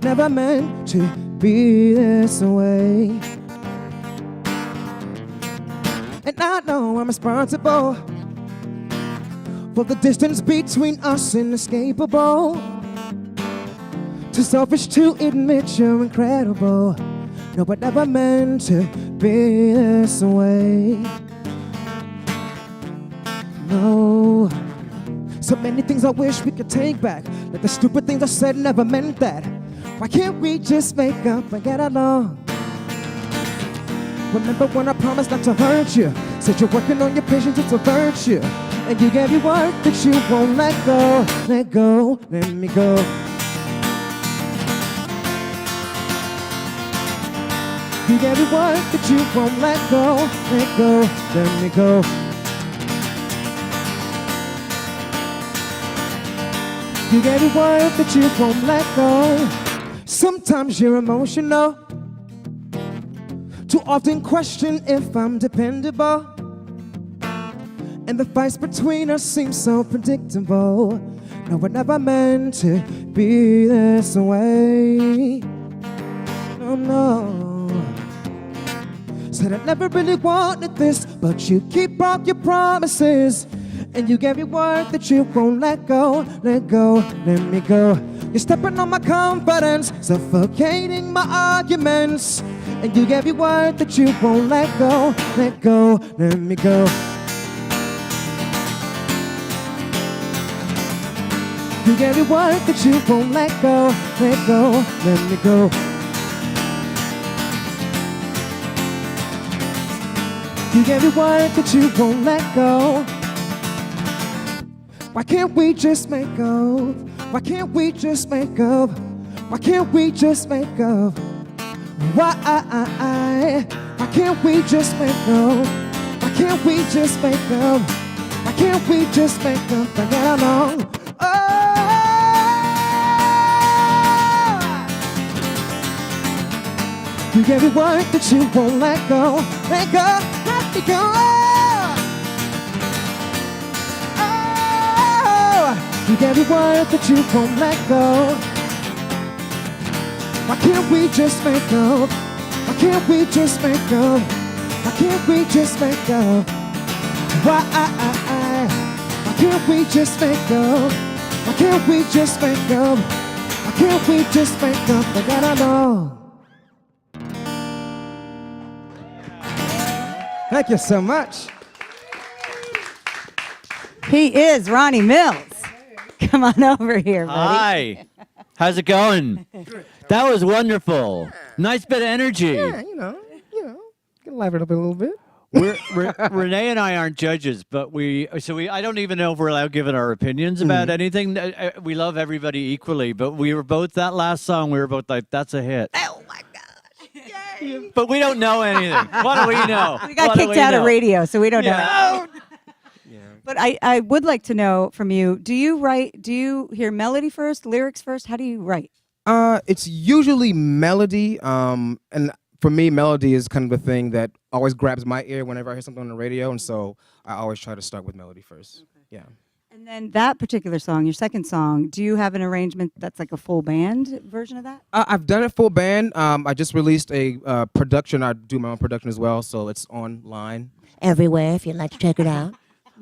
Never meant to be this way. And I know I'm responsible for the distance between us inescapable. Too selfish to admit you're incredible. No, but never meant to be this way. No. So many things I wish we could take back. Like the stupid things I said never meant that. Why can't we just make up and get along? Remember when I promised not to hurt you? Said you're working on your patience, it's a virtue. And you gave your word that you won't let go. Let go, let me go. You gave your word that you won't let go. Let go, let me go. You gave your word that you won't let go. Sometimes you're emotional, too often question if I'm dependable. And the fights between us seem so predictable. No, we're never meant to be this way. Oh no. Said I never really wanted this, but you keep all your promises. And you gave your word that you won't let go, let go, let me go. You're stepping on my confidence, suffocating my arguments. And you gave your word that you won't let go, let go, let me go. You gave your word that you won't let go, let go, let me go. You gave your word that you won't let go. Why can't we just make up? Why can't we just make up? Why can't we just make up? Why can't we just make up? Why can't we just make up? Why can't we just make up and get along? Oh, you gave your word that you won't let go. Let go, let me go. You gave your word that you won't let go. Why can't we just make up? Why can't we just make up? Why can't we just make up? Why can't we just make up? Why can't we just make up? Why can't we just make up? I gotta know. Thank you so much. He is Ronnie Mills. Come on over here, buddy. Hi. How's it going? That was wonderful. Nice bit of energy. Yeah, you know, can liven it up a little bit. Renee and I aren't judges, but I don't even know if we're allowed giving our opinions about anything. We love everybody equally, but we were both that last song. We were both like, "That's a hit." Oh my gosh! Yay! But we don't know anything. What do we know? We got What do kicked we out of know? radio, so we don't know. Yeah. But I would like to know from you, do you hear melody first, lyrics first? How do you write? It's usually melody, and for me, melody is kind of the thing that always grabs my ear whenever I hear something on the radio, and so I always try to start with melody first. Okay. Yeah. And then that particular song, your second song, do you have an arrangement that's like a full band version of that? I've done it full band. I just released a production. I do my own production as well, so it's online. Everywhere, if you'd like to check it out.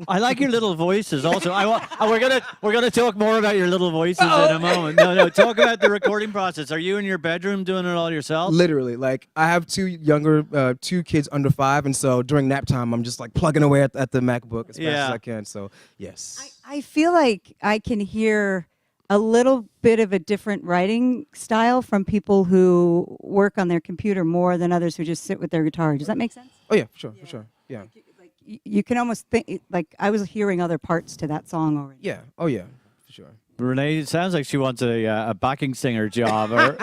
I like your little voices also. We're gonna talk more about your little voices in a moment. No, talk about the recording process. Are you in your bedroom doing it all yourself? Literally, like I have two kids under 5, and so during nap time, I'm just like plugging away at the MacBook as fast as I can. So yes, I feel like I can hear a little bit of a different writing style from people who work on their computer more than others who just sit with their guitar. Does that make sense? Oh yeah, for sure, yeah. You can almost think, like, I was hearing other parts to that song already. Yeah. Oh, yeah. For sure. Renee, it sounds like she wants a backing singer job. Or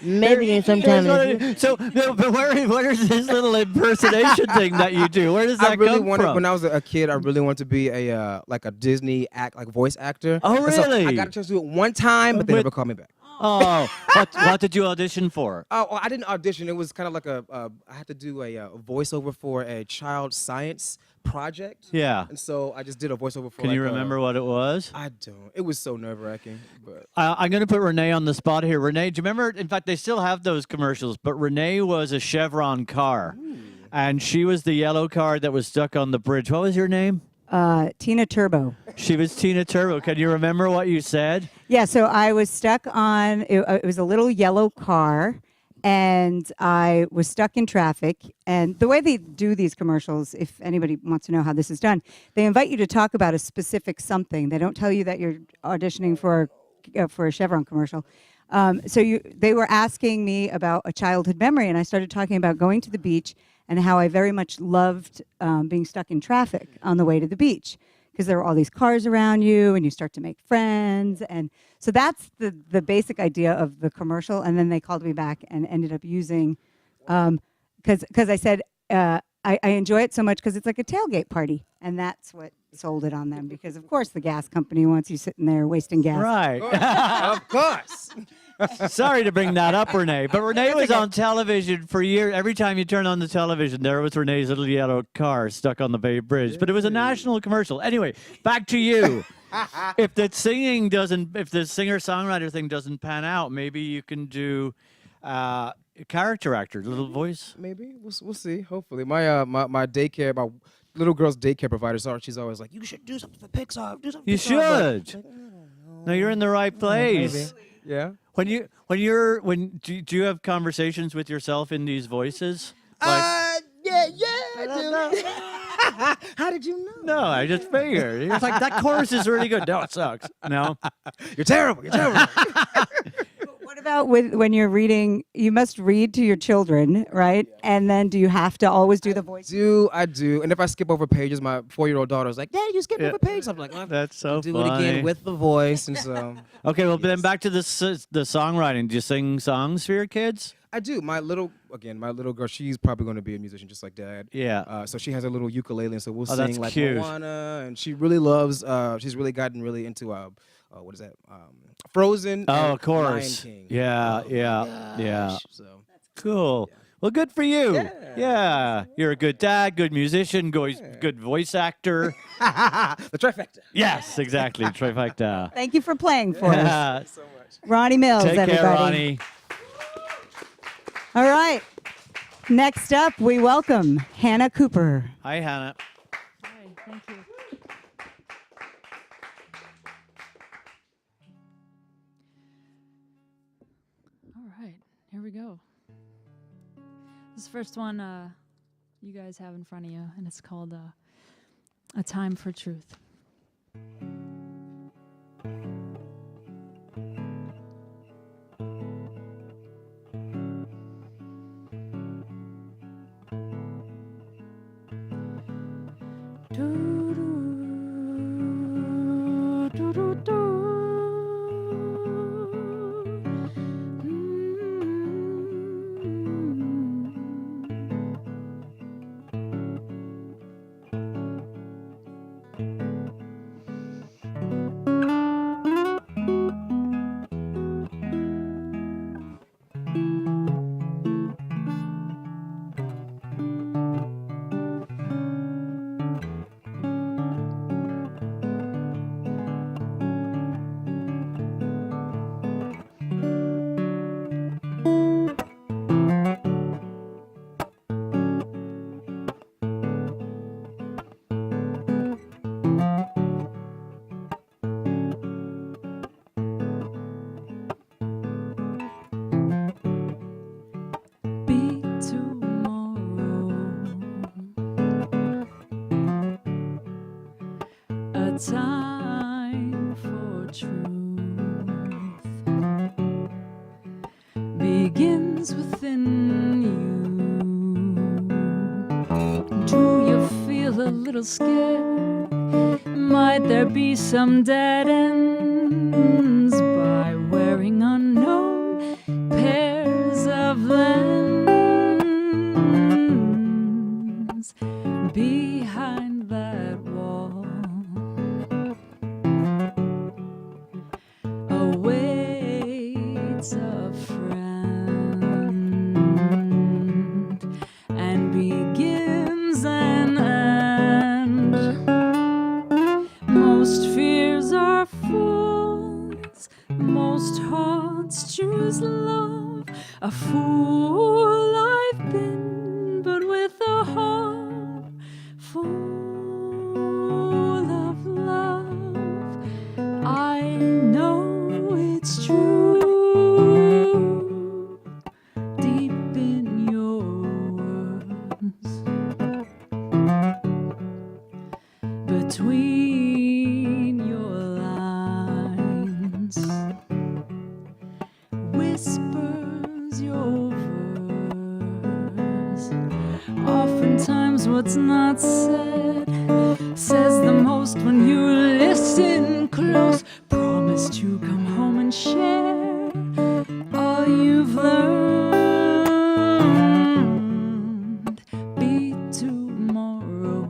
Maybe sometime. But where is this little impersonation thing that you do? Where does that I really come wanted, from? when I was a kid, I really wanted to be a Disney voice actor. Oh, And so really? I got a chance to do it one time, but they never called me back. Oh, what did you audition for? Oh, I didn't audition. It was kind of like I had to do a voiceover for a child science project. Yeah. And so I just did a voiceover for. Can you remember what it was? I don't. It was so nerve-wracking. But I'm going to put Renee on the spot here. Renee, do you remember? In fact, they still have those commercials, but Renee was a Chevron car. And she was the yellow car that was stuck on the bridge. What was your name? Tina Turbo. She was Tina Turbo. Can you remember what you said? Yeah, so I was stuck on, it was a little yellow car, and I was stuck in traffic. And the way they do these commercials, if anybody wants to know how this is done, they invite you to talk about a specific something. They don't tell you that you're auditioning for a Chevron commercial. So they were asking me about a childhood memory, and I started talking about going to the beach and how I very much loved being stuck in traffic on the way to the beach, because there were all these cars around you and you start to make friends. And so that's the basic idea of the commercial. And then they called me back and ended up using, because I said, I enjoy it so much because it's like a tailgate party. And that's what sold it on them, because of course the gas company wants you sitting there wasting gas. Right. of course. Sorry to bring that up, Renee, but Renee was on television for years. Every time you turn on the television, there was Renee's little yellow car stuck on the Bay Bridge. But it was a national commercial. Anyway, back to you. If the singer-songwriter thing doesn't pan out, maybe you can do a character actor, little voice. Maybe we'll see. Hopefully, my daycare, my little girl's daycare provider, she's always like, "You should do something for Pixar. Do something." You for Pixar." should. No, you're in the right place. Yeah. Do you have conversations with yourself in these voices? Yeah, I do. How did you know? No, I just figured. It's like, that chorus is really good. No, it sucks. No. You're terrible. You're terrible. What about when you're reading? You must read to your children, right? And then do you have to always do the voice? I do. And if I skip over pages, my 4-year-old daughter's like, "Dad, you skipped over pages." I'm like, That's so I'll do funny. it again with the voice. And so Okay, well, then back to the songwriting. Do you sing songs for your kids? I do. My little girl, she's probably going to be a musician just like Dad. Yeah. So she has a little ukulele, and so we'll that's sing like cute. Moana, and she really loves. She's really gotten really into what is that? Frozen. Oh, and of course. Lion King. Yeah. So Cool. Well, good for you. Yeah. You're a good dad, good musician, good voice actor. the trifecta. Yes, exactly. Trifecta. Thank you for playing for us. Yeah. So much. Ronnie Mills, Take everybody. care, Ronnie. All right. Next up, we welcome Hannah Cooper. Hi, Hannah. Hi, thank you. All right, here we go. This first one you guys have in front of you, and it's called A Time for Truth. Be tomorrow a time for truth begins within you. Do you feel a little scared? Might there be some dead ends by wearing unknown pairs of lens behind that wall? Awaits a friend and begins an end. Most fears are fools, most hearts choose love. A fool I've been, but with a heart full of love. I know it's true, deep in your words, between your lines, whispers your verse. Oftentimes what's not said says the most when you listen close. Promise to come home and share all you've learned. Be tomorrow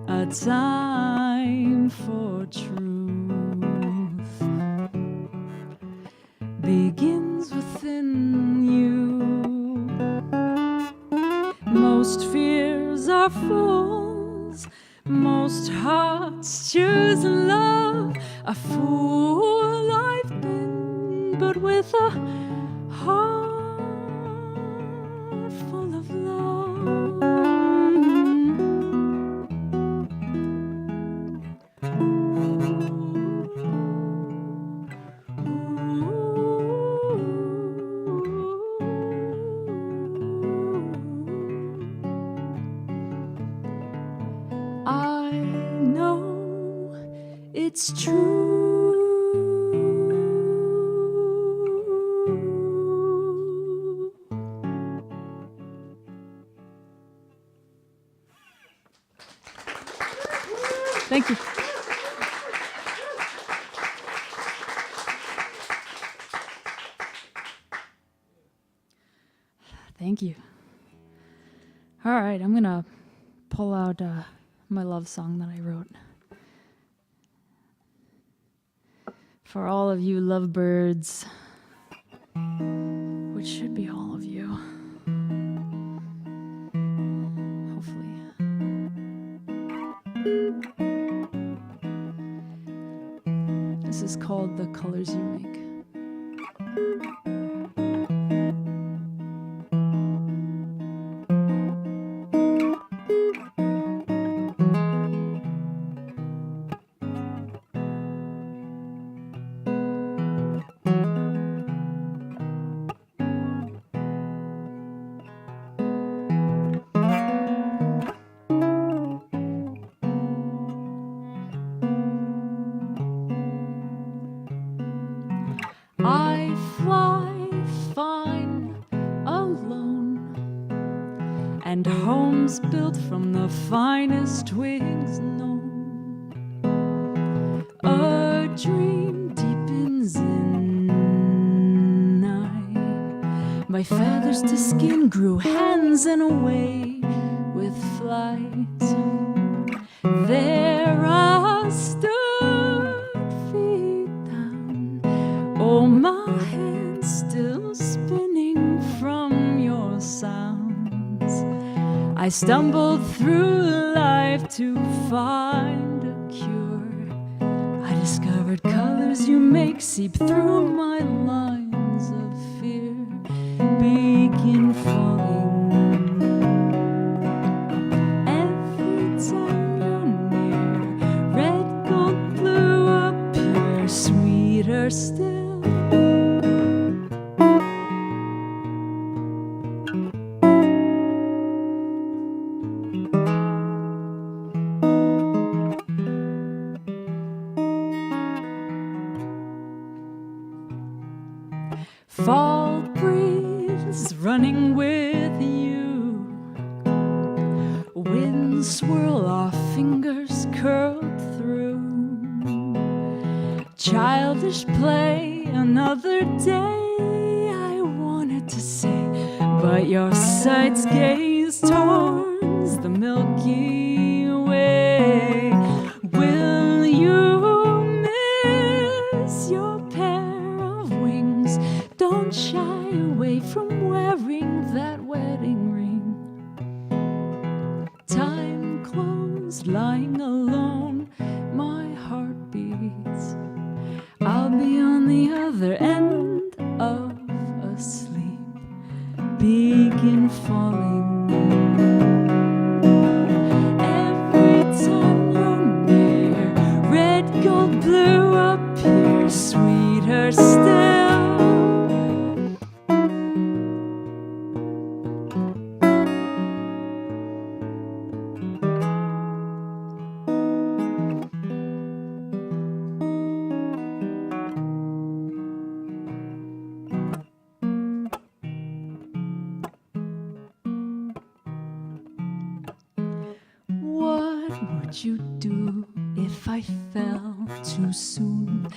a time for truth begins within you. Most fears are fools, most hearts choose love. A fool I've been, but with a heart full of love. I know it's true. Thank you. Thank you. All right, I'm going to pull out my love song that I wrote. For all of you lovebirds, which should be all of you. Hopefully. This is called The Colors You Make. and homes built from the finest twigs known. A dream deepens in night. My feathers to skin grew hands and away with flight. There I stood, feet down. Oh, my hands still spinning from your sounds. I stumbled through life to find a cure. I discovered colors you make seep through my lines of fear. Begin falling. Every time you're near, red, gold, blue appear, sweeter still. Fall breeze running with you. Winds swirl, our fingers curled through. Childish play, another day, I wanted to say, but your sight's gaze towards the Milky Way. Will you miss your pair of wings? Don't shy away from wearing that wedding ring. Time closed, lying alone, my heart beats. I'll be on the other end of a sleep. Begin falling. Every time you're near, red, gold, blue appear, sweeter still. What would you do if I fell too soon?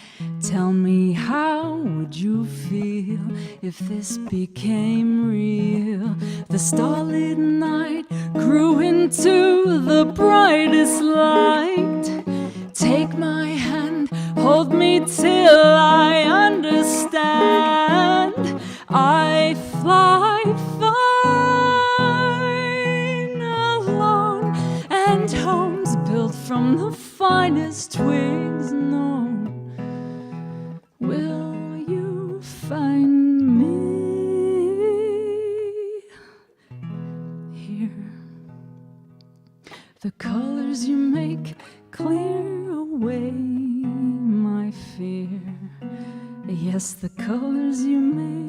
Tell me, how would you feel if this became real? The starlit night grew into the brightest light. Take my hand, hold me till I understand. I fly fine alone, and homes built from the finest twigs known. Will you find me here? The colors you make clear away my fear. Yes, the colors you make.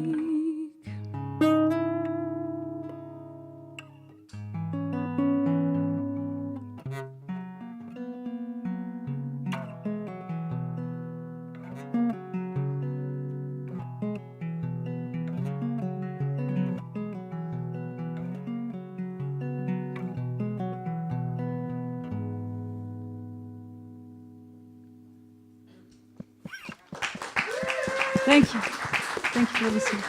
Thank you. Thank you for listening.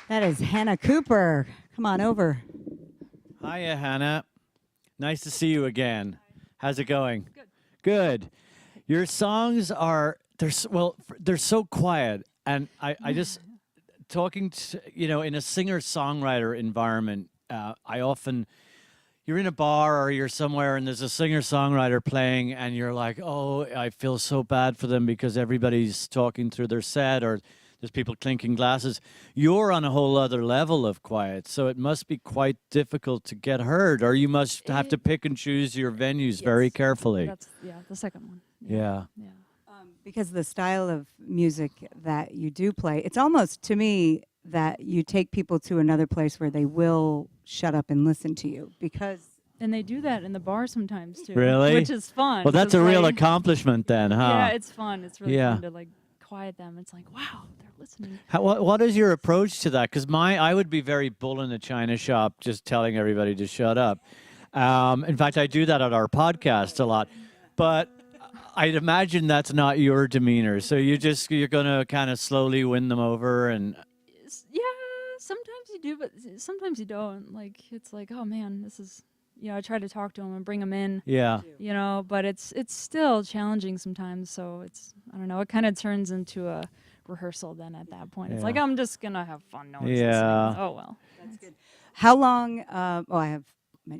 That is Hannah Cooper. Come on over. Hiya, Hannah. Nice to see you again. How's it going? Good. Your songs are they're so quiet, and I just talking to in a singer-songwriter environment. I often. You're in a bar or you're somewhere and there's a singer-songwriter playing and you're like, oh, I feel so bad for them because everybody's talking through their set or there's people clinking glasses. You're on a whole other level of quiet, so it must be quite difficult to get heard, or you must have to pick and choose your venues very carefully. That's the second one. Yeah. Because the style of music that you do play, it's almost to me that you take people to another place where they will shut up and listen to you because. And they do that in the bar sometimes too. Really? Which is fun. Well, that's a real accomplishment then, huh? Yeah, it's fun. It's really fun to quiet them. It's like, wow, they're listening. What is your approach to that? Because I would be very bull in the china shop, just telling everybody to shut up. In fact, I do that on our podcast a lot. But I'd imagine that's not your demeanor. So you're going to kind of slowly win them over and. Yeah, sometimes you do, but sometimes you don't. Like, it's like, oh man, this is, I try to talk to them and bring them in. Yeah. But it's still challenging sometimes. So it's, I don't know, it kind of turns into a rehearsal then at that point. It's like, I'm just going to have fun. No one's listening. Oh, well. That's good. How long, I have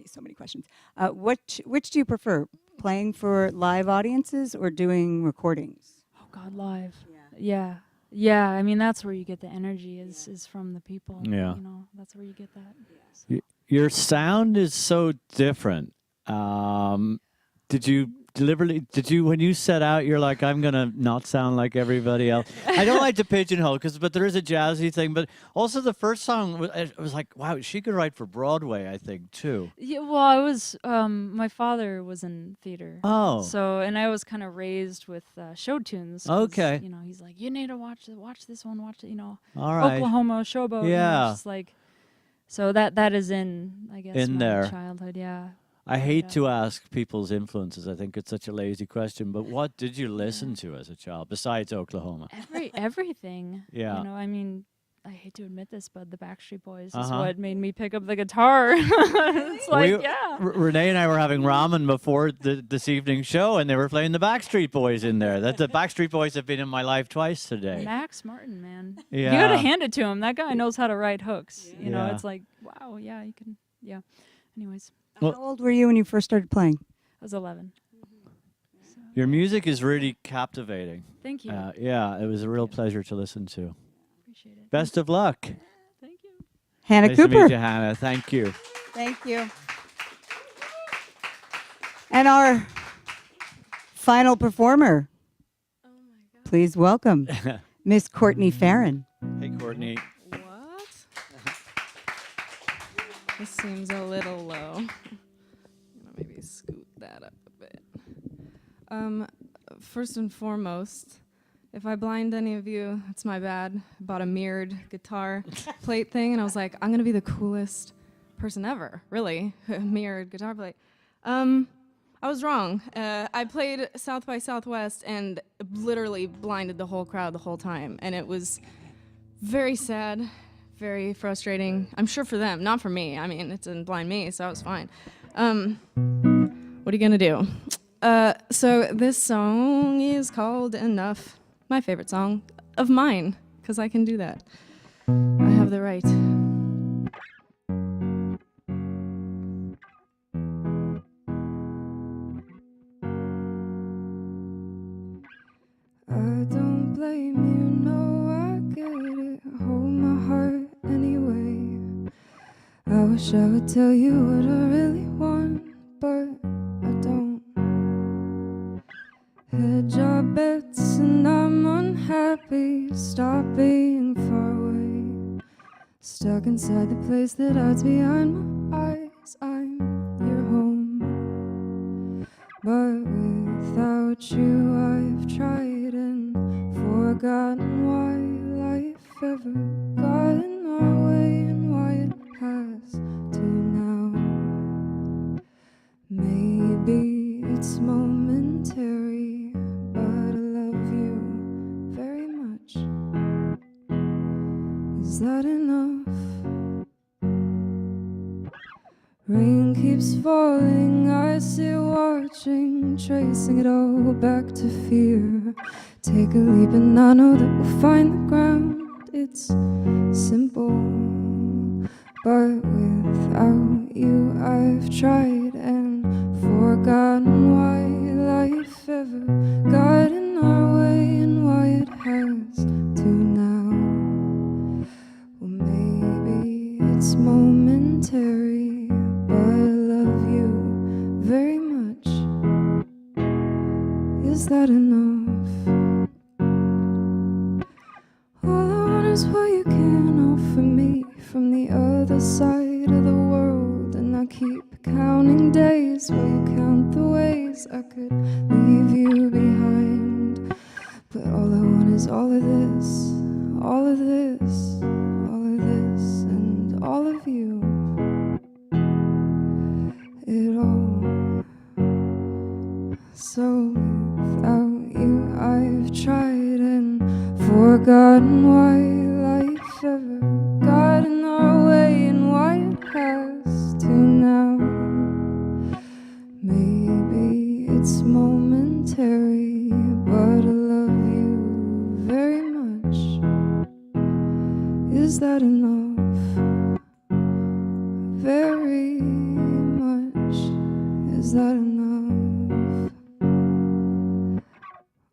so many questions. Which do you prefer, playing for live audiences or doing recordings? Oh God, live. Yeah. Yeah, I mean, that's where you get the energy is from the people. Yeah. That's where you get that. Your sound is so different. Did you when you set out, you're like, I'm going to not sound like everybody else? I don't like to pigeonhole, but there is a jazzy thing. But also the first song, it was like, wow, she could write for Broadway, I think, too. Yeah, well, I was, my father was in theater. Oh. So, and I was kind of raised with show tunes. Okay. He's like, you need to watch this one, All right. Oklahoma, Showboat. Yeah. Just like, so that is in, I guess, in my there. childhood, yeah. I hate to ask people's influences. I think it's such a lazy question. But what did you listen to as a child besides Oklahoma? Everything. Yeah. I mean, I hate to admit this, but the Backstreet Boys is what made me pick up the guitar. It's like, yeah. Renee and I were having ramen before this evening's show, and they were playing the Backstreet Boys in there. The Backstreet Boys have been in my life twice today. Max Martin, man. Yeah. You got to hand it to him. That guy knows how to write hooks. Yeah. It's like, wow, yeah, you can, yeah. Anyways. How old were you when you first started playing? I was 11. Your music is really captivating. Thank you. Yeah, it was a real pleasure to listen to. Appreciate it. Best of luck. Thank you. Hannah Nice Cooper. to meet you, Hannah. Thank you. Thank you. And our final performer, please welcome Miss Courtney Farren. Hey, Courtney. What? This seems a little low. Maybe scoot that up a bit. First and foremost, if I blind any of you, it's my bad. I bought a mirrored guitar plate thing, and I was like, I'm gonna be the coolest person ever, really. Mirrored guitar plate. I was wrong. I played South by Southwest and literally blinded the whole crowd the whole time, and it was very sad. Very frustrating. I'm sure for them, not for me. I mean, it didn't blind me, so I was fine. What are you gonna do? So this song is called Enough. My favorite song of mine, because I can do that. I have the right. I don't blame you, no, I get it. Hold my heart anyway. I wish I would tell you what I really want, but I don't. Hedge our bets and I'm unhappy. Stop being far away. Stuck inside the place that hides behind my eyes. I'm your home. But without you I've tried and forgotten why life ever got in our way and why it has to now. Maybe it's momentary, but I love you very much. Is that enough? Rain keeps falling, I sit watching, tracing it all back to fear. Take a leap and I know that we'll find the ground. It's simple, but without you I've tried and forgotten why life ever got in our way and why it has to now. Well, maybe it's momentary, but I love you very much. Is that enough? All I want is what you can offer me from the other side of the world, and I keep counting days while you count the ways I could leave you behind. But all I want is all of this, and all of you. It all. So without you, I've tried and forgotten why life ever got in our way and why it has to now. Maybe it's momentary, but I love you very much. Is that enough? Very much. Is that enough?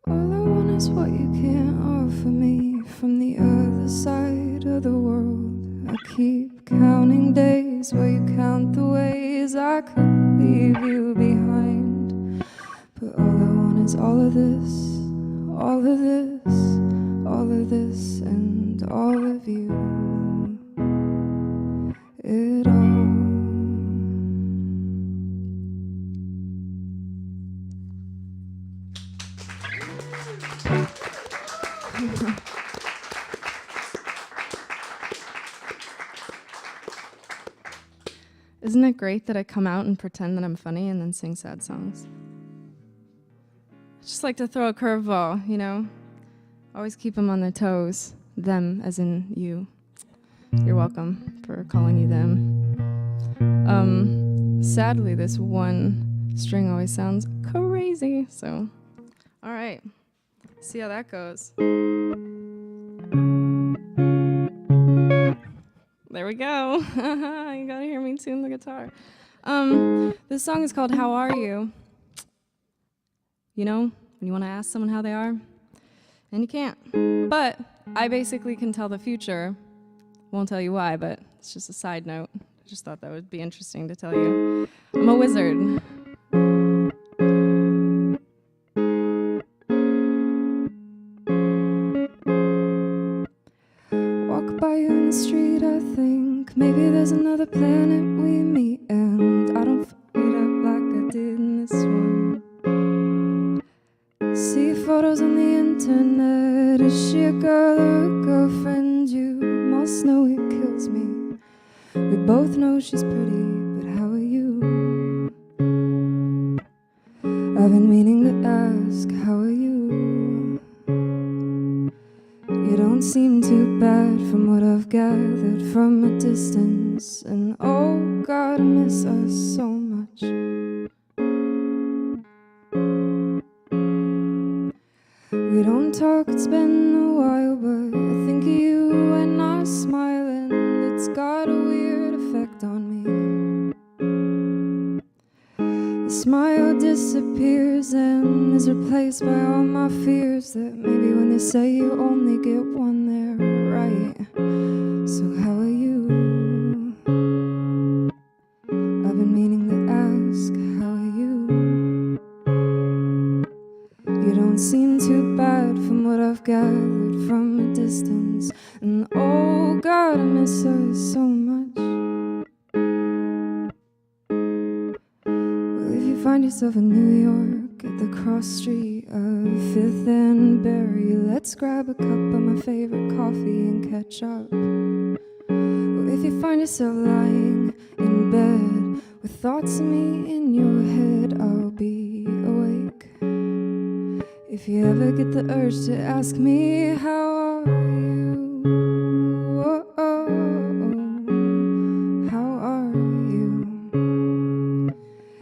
All I want is what you can't offer me from the other side of the world. I keep counting days while you count the ways I could leave you behind. But all I want is all of this, all of this, all of this, and all of you. It all. Isn't it great that I come out and pretend that I'm funny and then sing sad songs? I just like to throw a curveball, you know? Always keep them on their toes. Them, as in you. You're welcome for calling you them. Sadly, this one string always sounds crazy, so. All right, see how that goes. There we go. You gotta hear me tune the guitar. This song is called How Are You? You know, when you want to ask someone how they are, and you can't. But I basically can tell the future. Won't tell you why, but it's just a side note. I just thought that would be interesting to tell you. I'm a wizard. Walk by you in the street, I think maybe there's another planet we meet, and I don't fuck it up like I did in this one. See photos on the internet. Is she a girl or a girlfriend? You must know it kills me. We both know she's pretty, but how are you? I've been meaning to ask, how are you? You don't seem too bad from what I've gathered from a distance. And oh God, I miss us so much. We don't talk, it's been a while, but I think of you when I smile, and it's got a weird effect on me. The smile disappears and is replaced by all my fears that maybe when they say you only get one, they're right. So how are you? I've been meaning to ask, how are you? You don't seem too bad from what I've gathered from a distance. And oh God, I miss her so much. Well, if you find yourself in New York at the cross street of 5th and Berry, let's grab a cup of my favorite coffee and catch up. Or if you find yourself lying in bed with thoughts of me in your head, I'll be awake. If you ever get the urge to ask me, how are you? Oh, oh, oh. How are you?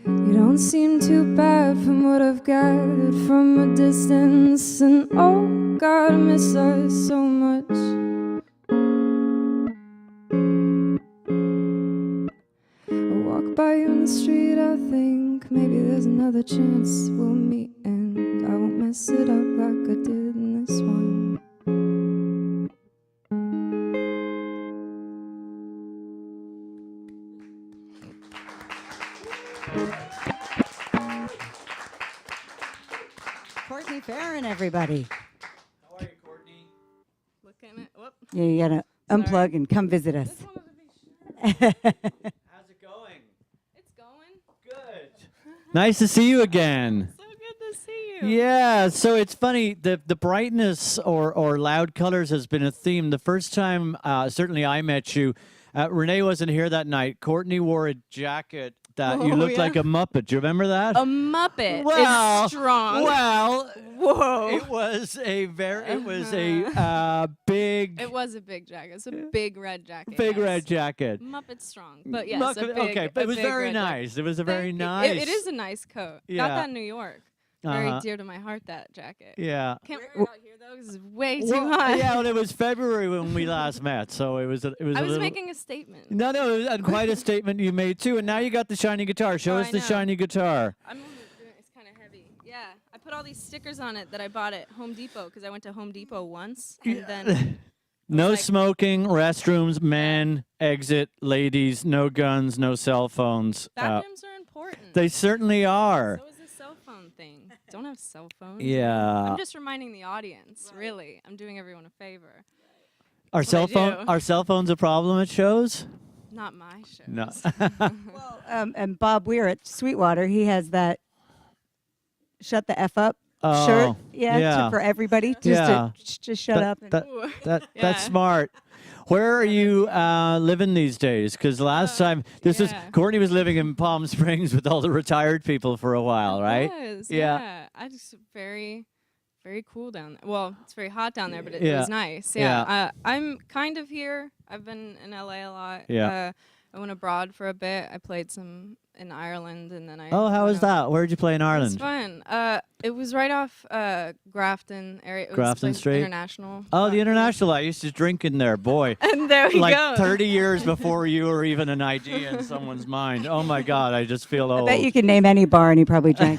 You don't seem too bad from what I've gathered from a distance. And oh God, I miss us so much. I walk by you in the street, I think maybe there's another chance we'll meet, and I won't mess it up like I did in this one. Courtney Farren, everybody. How are you, Courtney? Looking at, whoop. Yeah, you gotta unplug and come visit us. Just wanted to be sure. How's it going? It's going. Good. Nice to see you again. So good to see Yeah, so it's funny. The brightness or loud colors has been a theme. The first time, certainly I met you, Renee wasn't here that night. Courtney wore a jacket that you looked like a Muppet. Do you remember that? A Muppet Well, is strong. Well, Whoa. it was a big. It was a big jacket. It's a big red jacket. Big yes. red jacket. Muppet strong, but yes, Muppet- a big, okay, but a it was big very red jacket. nice. It was a very Thank you. nice. It is a nice coat. Yeah. Got that in New York. Very Uh-huh. dear to my heart, that jacket. Yeah. Can't wear it out here though, 'cause it's way too Well, hot. yeah, well, it was February when we last met, so it was. It was. I a was little, making a statement. No, it was quite a statement you made too, and now you got the shiny guitar. Show Oh, us I the know. shiny guitar. It's kind of heavy. Yeah, I put all these stickers on it that I bought at Home Depot because I went to Home Depot once, and then No like- smoking, restrooms, men, exit, ladies, no guns, no cell phones. bathrooms are important. They certainly are. So is the cell phone thing. Don't have cell phones. Yeah. I'm just reminding the audience. Really, I'm doing everyone a favor. Are That's what I do. Are cell phones a problem at shows? Not my shows. No. Well, and Bob Weir at Sweetwater, he has that "Shut the F Up" Oh, shirt. Yeah, yeah. for everybody. Just Yeah. to just shut up. And, That's Yeah. smart. Where are you living these days? Because last time Courtney was living in Palm Springs with all the retired people for a while, right? Yeah. I just very, very cool down there. Well, it's very hot down there, but it Yeah. was nice. Yeah. Yeah. I'm kind of here. I've been in LA a lot. Yeah. I went abroad for a bit. I played some in Ireland, and then I. Oh, how went was out- that? Where did you play in It was Ireland? fun. It was right off Grafton area. It was Grafton like Street? International. Oh, the International. I used to drink in there, boy. And there we Like go. 30 years before you were even an idea in someone's mind. Oh my God, I just feel I old. bet you can name any bar and he probably drank.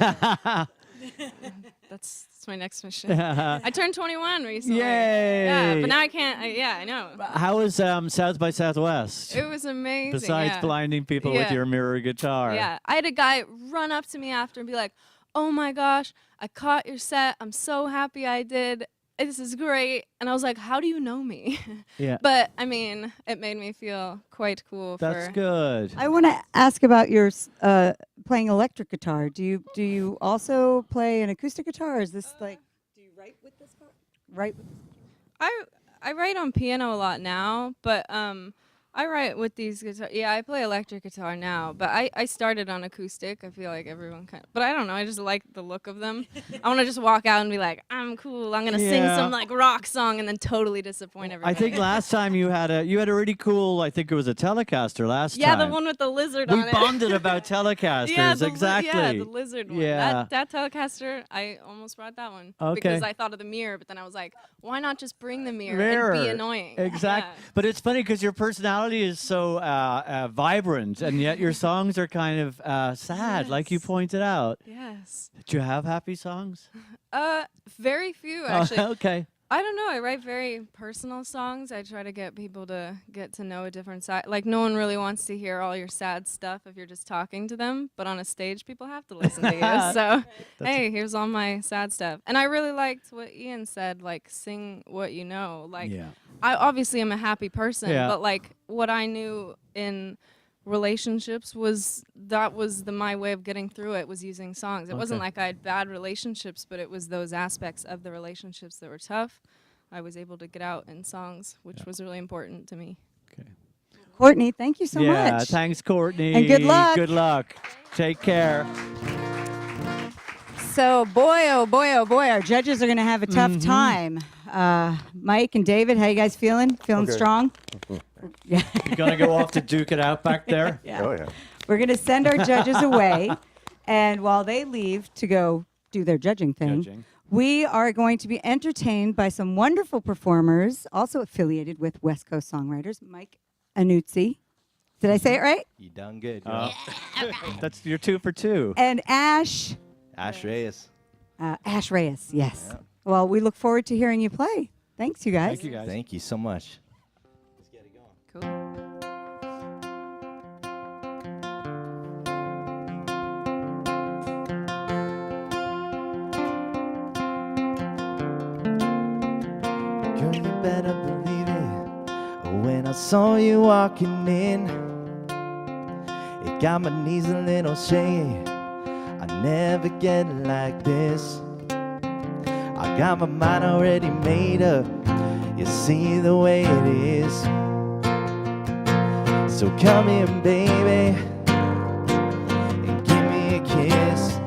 That's my next mission. I turned 21 recently. Yay! Yeah, but now I can't. I know. How was South by Southwest? It was amazing. Besides yeah. blinding people with Yeah. your mirror guitar. Yeah, I had a guy run up to me after and be like, "Oh my gosh, I caught your set. I'm so happy I did. This is great." And I was like, "How do you know me?" Yeah. But I mean, it made me feel quite cool. That's for good. I want to ask about your playing electric guitar. Do you also play an acoustic guitar? Or is this like? Do you write with this part? Write with. I write on piano a lot now, but I write with these guitars. Yeah, I play electric guitar now, but I started on acoustic. I feel like everyone kind of, but I don't know. I just like the look of them. I want to just walk out and be like, "I'm cool. I'm gonna sing Yeah. some like rock song," and then totally disappoint everybody. I think last time you had a really cool, I think it was a Telecaster last yeah, time. the one with the lizard We on it. bonded about Telecasters, yeah, exactly. Yeah, the lizard one. Yeah. That Telecaster, I almost brought that one Okay. because I thought of the mirror, but then I was like, why not just bring the mirror, Mirror. and be annoying? Exactly. Yeah. But it's funny because your personality is so vibrant, and yet your songs are kind of sad, like you Yes. pointed out. Yes. Do you have happy songs? Very few actually. Okay. I don't know. I write very personal songs. I try to get people to get to know a different side. Like, no one really wants to hear all your sad stuff if you're just talking to them. But on a stage, people have to listen to you. So, hey, here's all my sad stuff. And I really liked what Ian said, like, sing what you know. Like, Yeah. I obviously am a happy person, Yeah. but, like, what I knew in relationships was my way of getting through it was using songs. It wasn't Okay. like I had bad relationships, but it was those aspects of the relationships that were tough. I was able to get out in songs, which was really important to me. Courtney, thank you so yeah, much. thanks, Courtney. And good luck. Good luck. Take care. So, boy, oh boy, oh boy, our judges are going to have a tough time. Mike and David, how you guys feeling? Feeling Okay. strong? Yeah. You gonna go off to duke it out back there? Oh, yeah. We're going to send our judges away, and while they leave to go do their judging thing, Judging. we are going to be entertained by some wonderful performers, also affiliated with West Coast Songwriters, Mike Annuzzi. Did I say it right? You done good. That's your 2 for 2. And Ash Reyes. Reyes, yes. Well, we look forward to hearing you play. Thanks, you guys. Thank you, guys. Thank you so much. Cool. Girl, you better believe it. When I saw you walking in, it got my knees a little shaky. I never get like this. I got my mind already made up. You see the way it is. So come in, baby, and give me a kiss.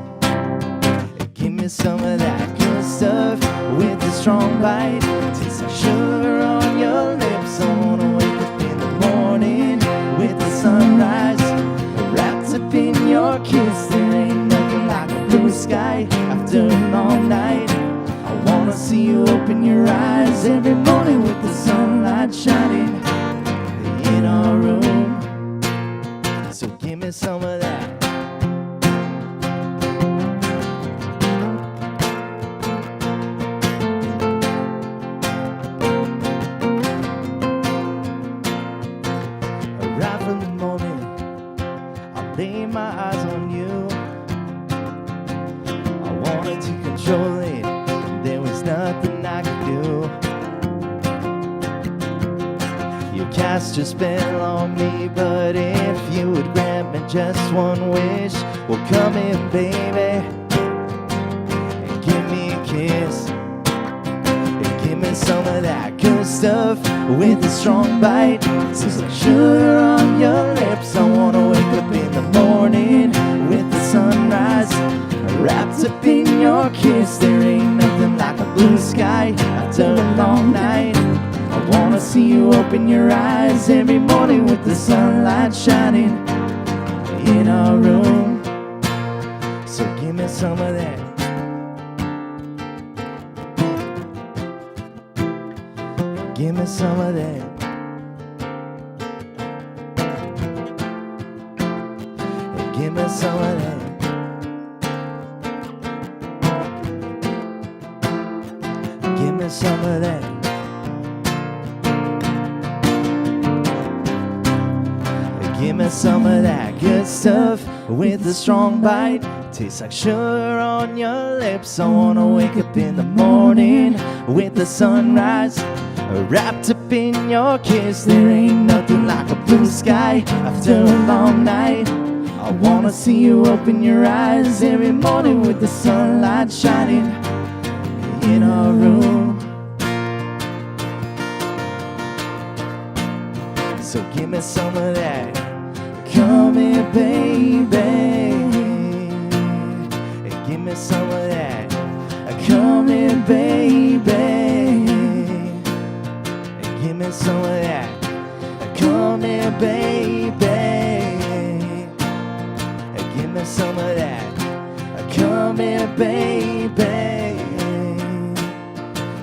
And give me some of that good stuff with a strong bite. Tastes like sugar on your lips. I wanna wake up in the morning with the sunrise wrapped up in your kiss. There ain't nothing like a blue sky after a long night. I wanna see you open your eyes every morning with the sunlight shining in our room. So give me some of that. Right from the moment I lay my eyes on you, I wanted to control it, and there was nothing I could do. You cast your spell on me, but if you would grant me just one wish, well, come in, baby, and give me a kiss. And give me some of that good stuff with a strong bite. Tastes like sugar on your lips. I wanna wake up in the morning with the sunrise wrapped up in your kiss. There ain't nothing like a blue sky after a long night. I wanna see you open your eyes every morning with the sunlight shining in our room. So give me some of that. Give me some of that. Give me some of that. Give me some of that. Give me some of that good stuff with a strong bite. Tastes like sugar on your lips. I wanna wake up in the morning with the sunrise wrapped up in your kiss. There ain't nothing like a blue sky after a long night. I wanna see you open your eyes every morning with the sunlight shining in our room. So give me some of that. Come here, baby, and give me some of that. Come here, baby, and give me some of that. Come here, baby, and give me some of that. Come here, baby,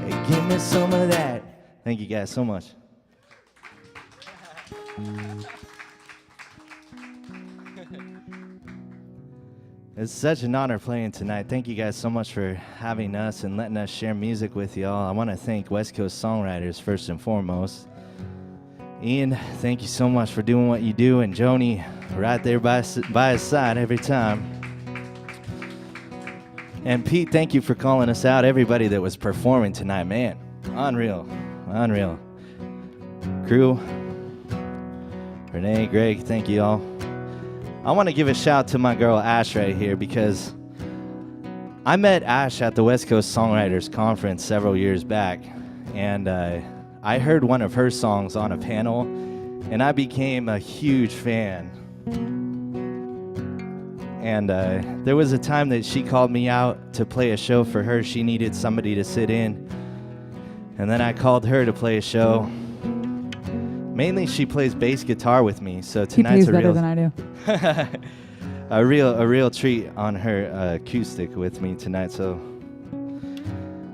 and give me some of that. Thank you guys so much. It's such an honor playing tonight. Thank you guys so much for having us and letting us share music with y'all. I want to thank West Coast Songwriters first and foremost. Ian, thank you so much for doing what you do, and Joni right there by his side every time. And Pete, thank you for calling us out. Everybody that was performing tonight, man, unreal, unreal. Crew, Renee, Greg, thank you all. I want to give a shout to my girl Ash right here, because I met Ash at the West Coast Songwriters Conference several years back, and I heard one of her songs on a panel, and I became a huge fan. And there was a time that she called me out to play a show for her. She needed somebody to sit in, and then I called her to play a show. Mainly, she plays bass guitar with me, so tonight's a real better than I do. a real treat on her acoustic with me tonight. So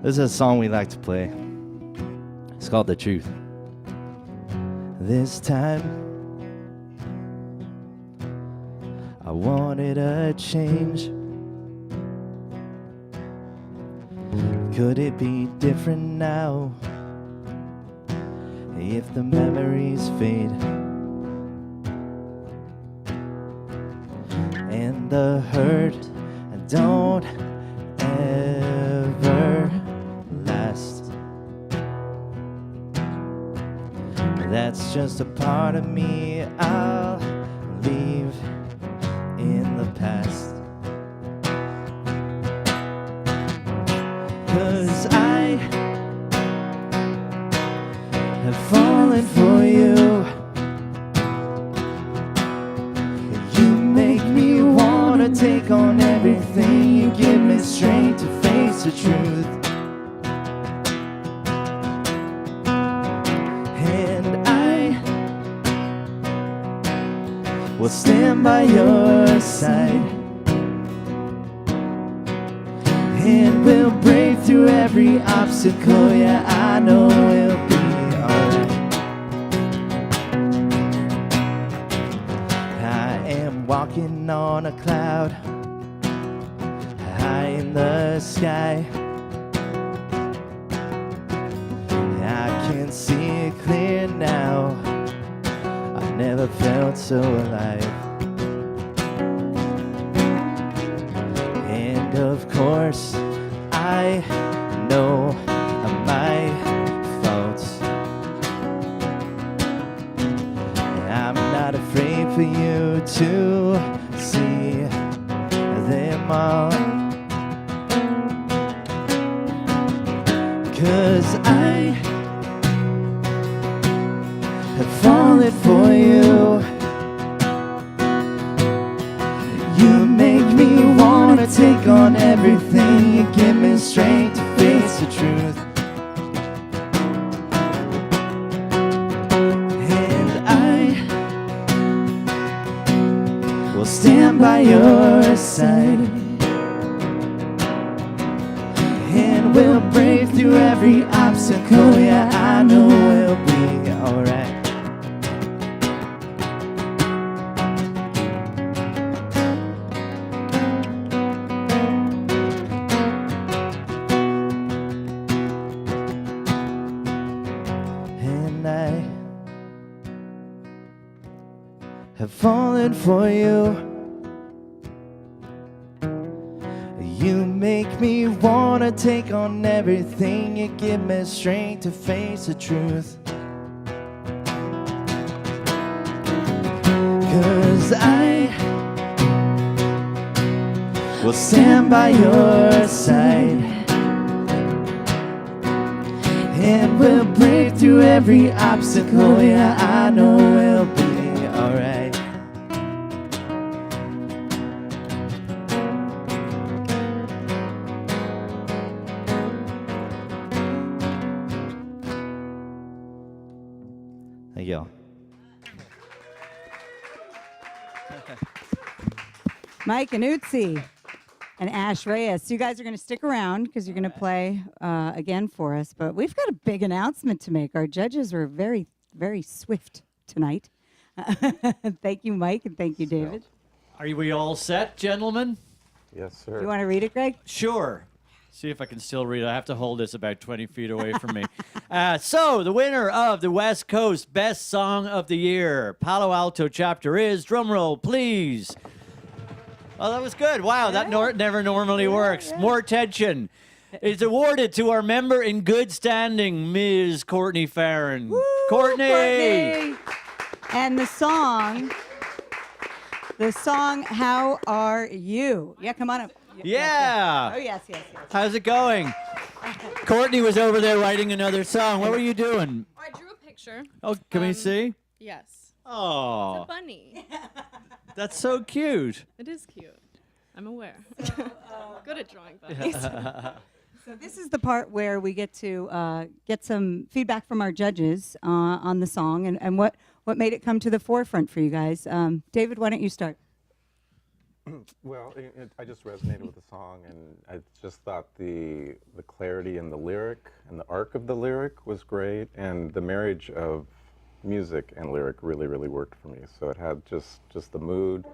this is a song we like to play. It's called The Truth. This time I wanted a change. Could it be different now? If the memories fade and the hurt don't ever last, that's just a part of me I'll leave in the past. 'Cause take on everything. You give me strength to face the truth. And I will stand by your side. And we'll break through every obstacle. Yeah, I know we'll be alright. I am walking on a cloud high in the sky. I can see it clear now. I've never felt so alive. And of course, I know my faults. I'm not afraid for you to see them all. 'Cause I have fallen for you. You make me wanna take on everything. You give me strength to face the truth. And I will stand by your side. And we'll break through every obstacle. Yeah, I know we'll be alright. Have fallen for you. You make me wanna take on everything. You give me strength to face the truth. 'Cause I will stand by your side. And we'll break through every obstacle. Yeah, I know we'll be alright. Thank you. Mike Annuzzi and Ash Reyes. You guys are going to stick around because you're going to play again for us. But we've got a big announcement to make. Our judges were very, very swift tonight. Thank you, Mike, and thank you, David. Are we all set, gentlemen? Yes, sir. You want to read it, Greg? Sure. See if I can still read it. I have to hold this about 20 feet away from me. So, the winner of the West Coast Best Song of the Year, Palo Alto chapter is, drumroll, please. Oh, that was good. Wow, that never normally works. Yeah. More tension. It's awarded to our member in good standing, Ms. Courtney Farren. Woo, Courtney! And the song, How Are You? Yeah, come on up. Yeah. Oh, yes, yes, yes. How's it going? Courtney was over there writing another song. What were you doing? I drew a picture. Oh, can we see? Yes. Oh. It's a bunny. That's so cute. It is cute. I'm aware. Good at drawing bunnies. So this is the part where we get to get some feedback from our judges on the song and what made it come to the forefront for you guys. David, why don't you start? Well, I just resonated with the song, and I just thought the clarity in the lyric and the arc of the lyric was great, and the marriage of music and lyric really, really worked for me. So it had just the mood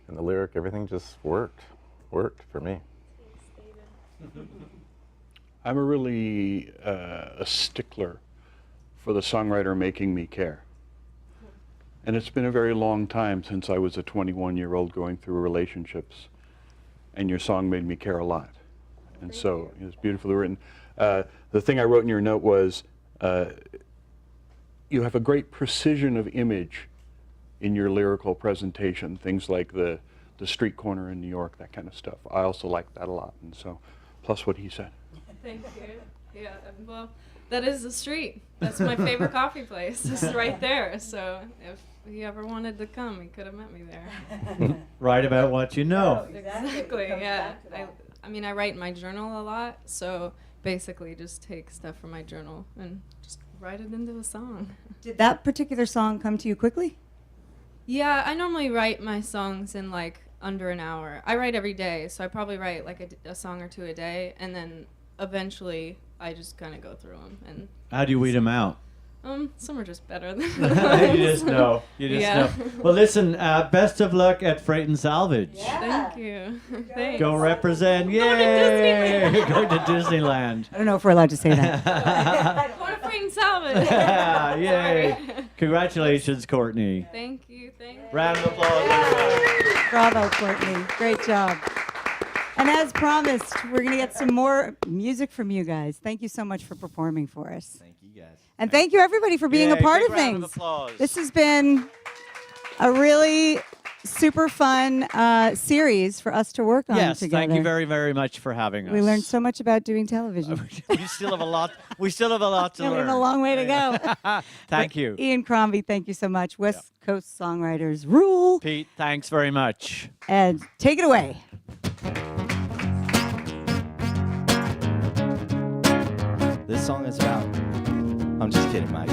and the lyric, everything just worked for me. I'm a really a stickler for the songwriter making me care. And it's been a very long time since I was a 21-year-old going through relationships, and your song made me care a lot. And so it was beautifully written. The thing I wrote in your note was, you have a great precision of image in your lyrical presentation, things like the street corner in New York, that kind of stuff. I also like that a lot, and so, plus what he said. Thank you. Yeah, well, That is the street. That's my favorite coffee place. It's right there. So if he ever wanted to come, he could have met me there. Write about what you know. Exactly. Yeah. I mean, I write in my journal a lot, so basically just take stuff from my journal and just write it into a song. Did that particular song come to you quickly? Yeah, I normally write my songs in like under an hour. I write every day, so I probably write like a song or two a day, and then eventually I just kind of go through them. And How do you weed them out? some are just better than others. You just know. You just Yeah. know. Well, listen, best of luck at Freight and Salvage. Thank you. Thanks. Go represent. Yay! Going to Disneyland. I don't know if we're allowed to say that. Going to Freeman and Salvage. Yay! Congratulations, Courtney. Thank you. Thank you. Round of applause. everyone. Bravo, Courtney. Great job. And as promised, we're going to get some more music from you guys. Thank you so much for performing for us. Thank you, guys. And thank you, everybody, for being a Yay, part big of round things. applause. This has been a really super fun series for us to work on Yes, together. thank you very, very much for having us. We learned so much about doing television. we still have a lot. We still have a lot to Yeah, we learn. have a long way to go. Thank you, Ian Crombie, thank you so much. West Coast Songwriters rule. Pete. Thanks very much. And take it away. This song is about. I'm just kidding, Mike.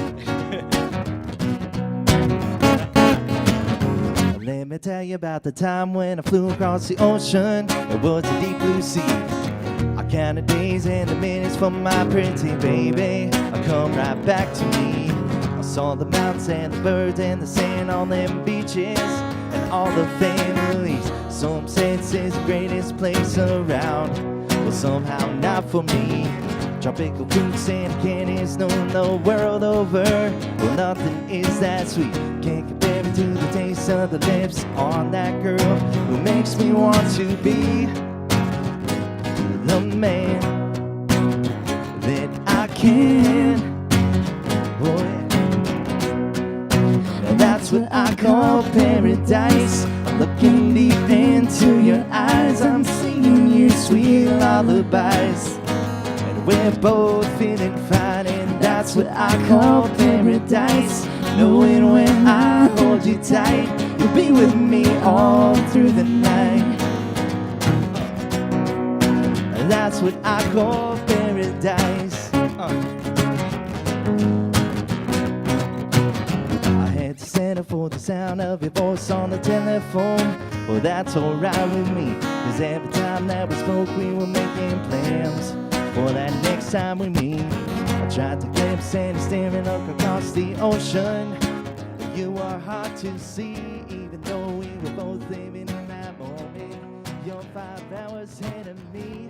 Let me tell you about the time when I flew across the ocean. It was a deep blue sea. I counted days and the minutes for my pretty baby. I come right back to me. I saw the mountains and the birds and the sand on them beaches and all the families. Some say it's the greatest place around. Well, somehow not for me. Tropical fruits and candies known the world over. Well, nothing is that sweet. Can't compare it to the taste of the lips on that girl who makes me want to be the man that I can. Oh, yeah. Now that's what I call paradise. I'm looking deep into your eyes. I'm singing your sweet lullabies. We're both feeling fine, and that's what I call paradise. Knowing when I hold you tight, you'll be with me all through the night. And that's what I call paradise. I had to settle for the sound of your voice on the telephone. Well, that's alright with me, 'cause every time that we spoke, we were making plans for that next time we meet. I tried to glimpse and staring up across the ocean. You were hard to see, even though we were both living in that moment. You're 5 hours ahead of me.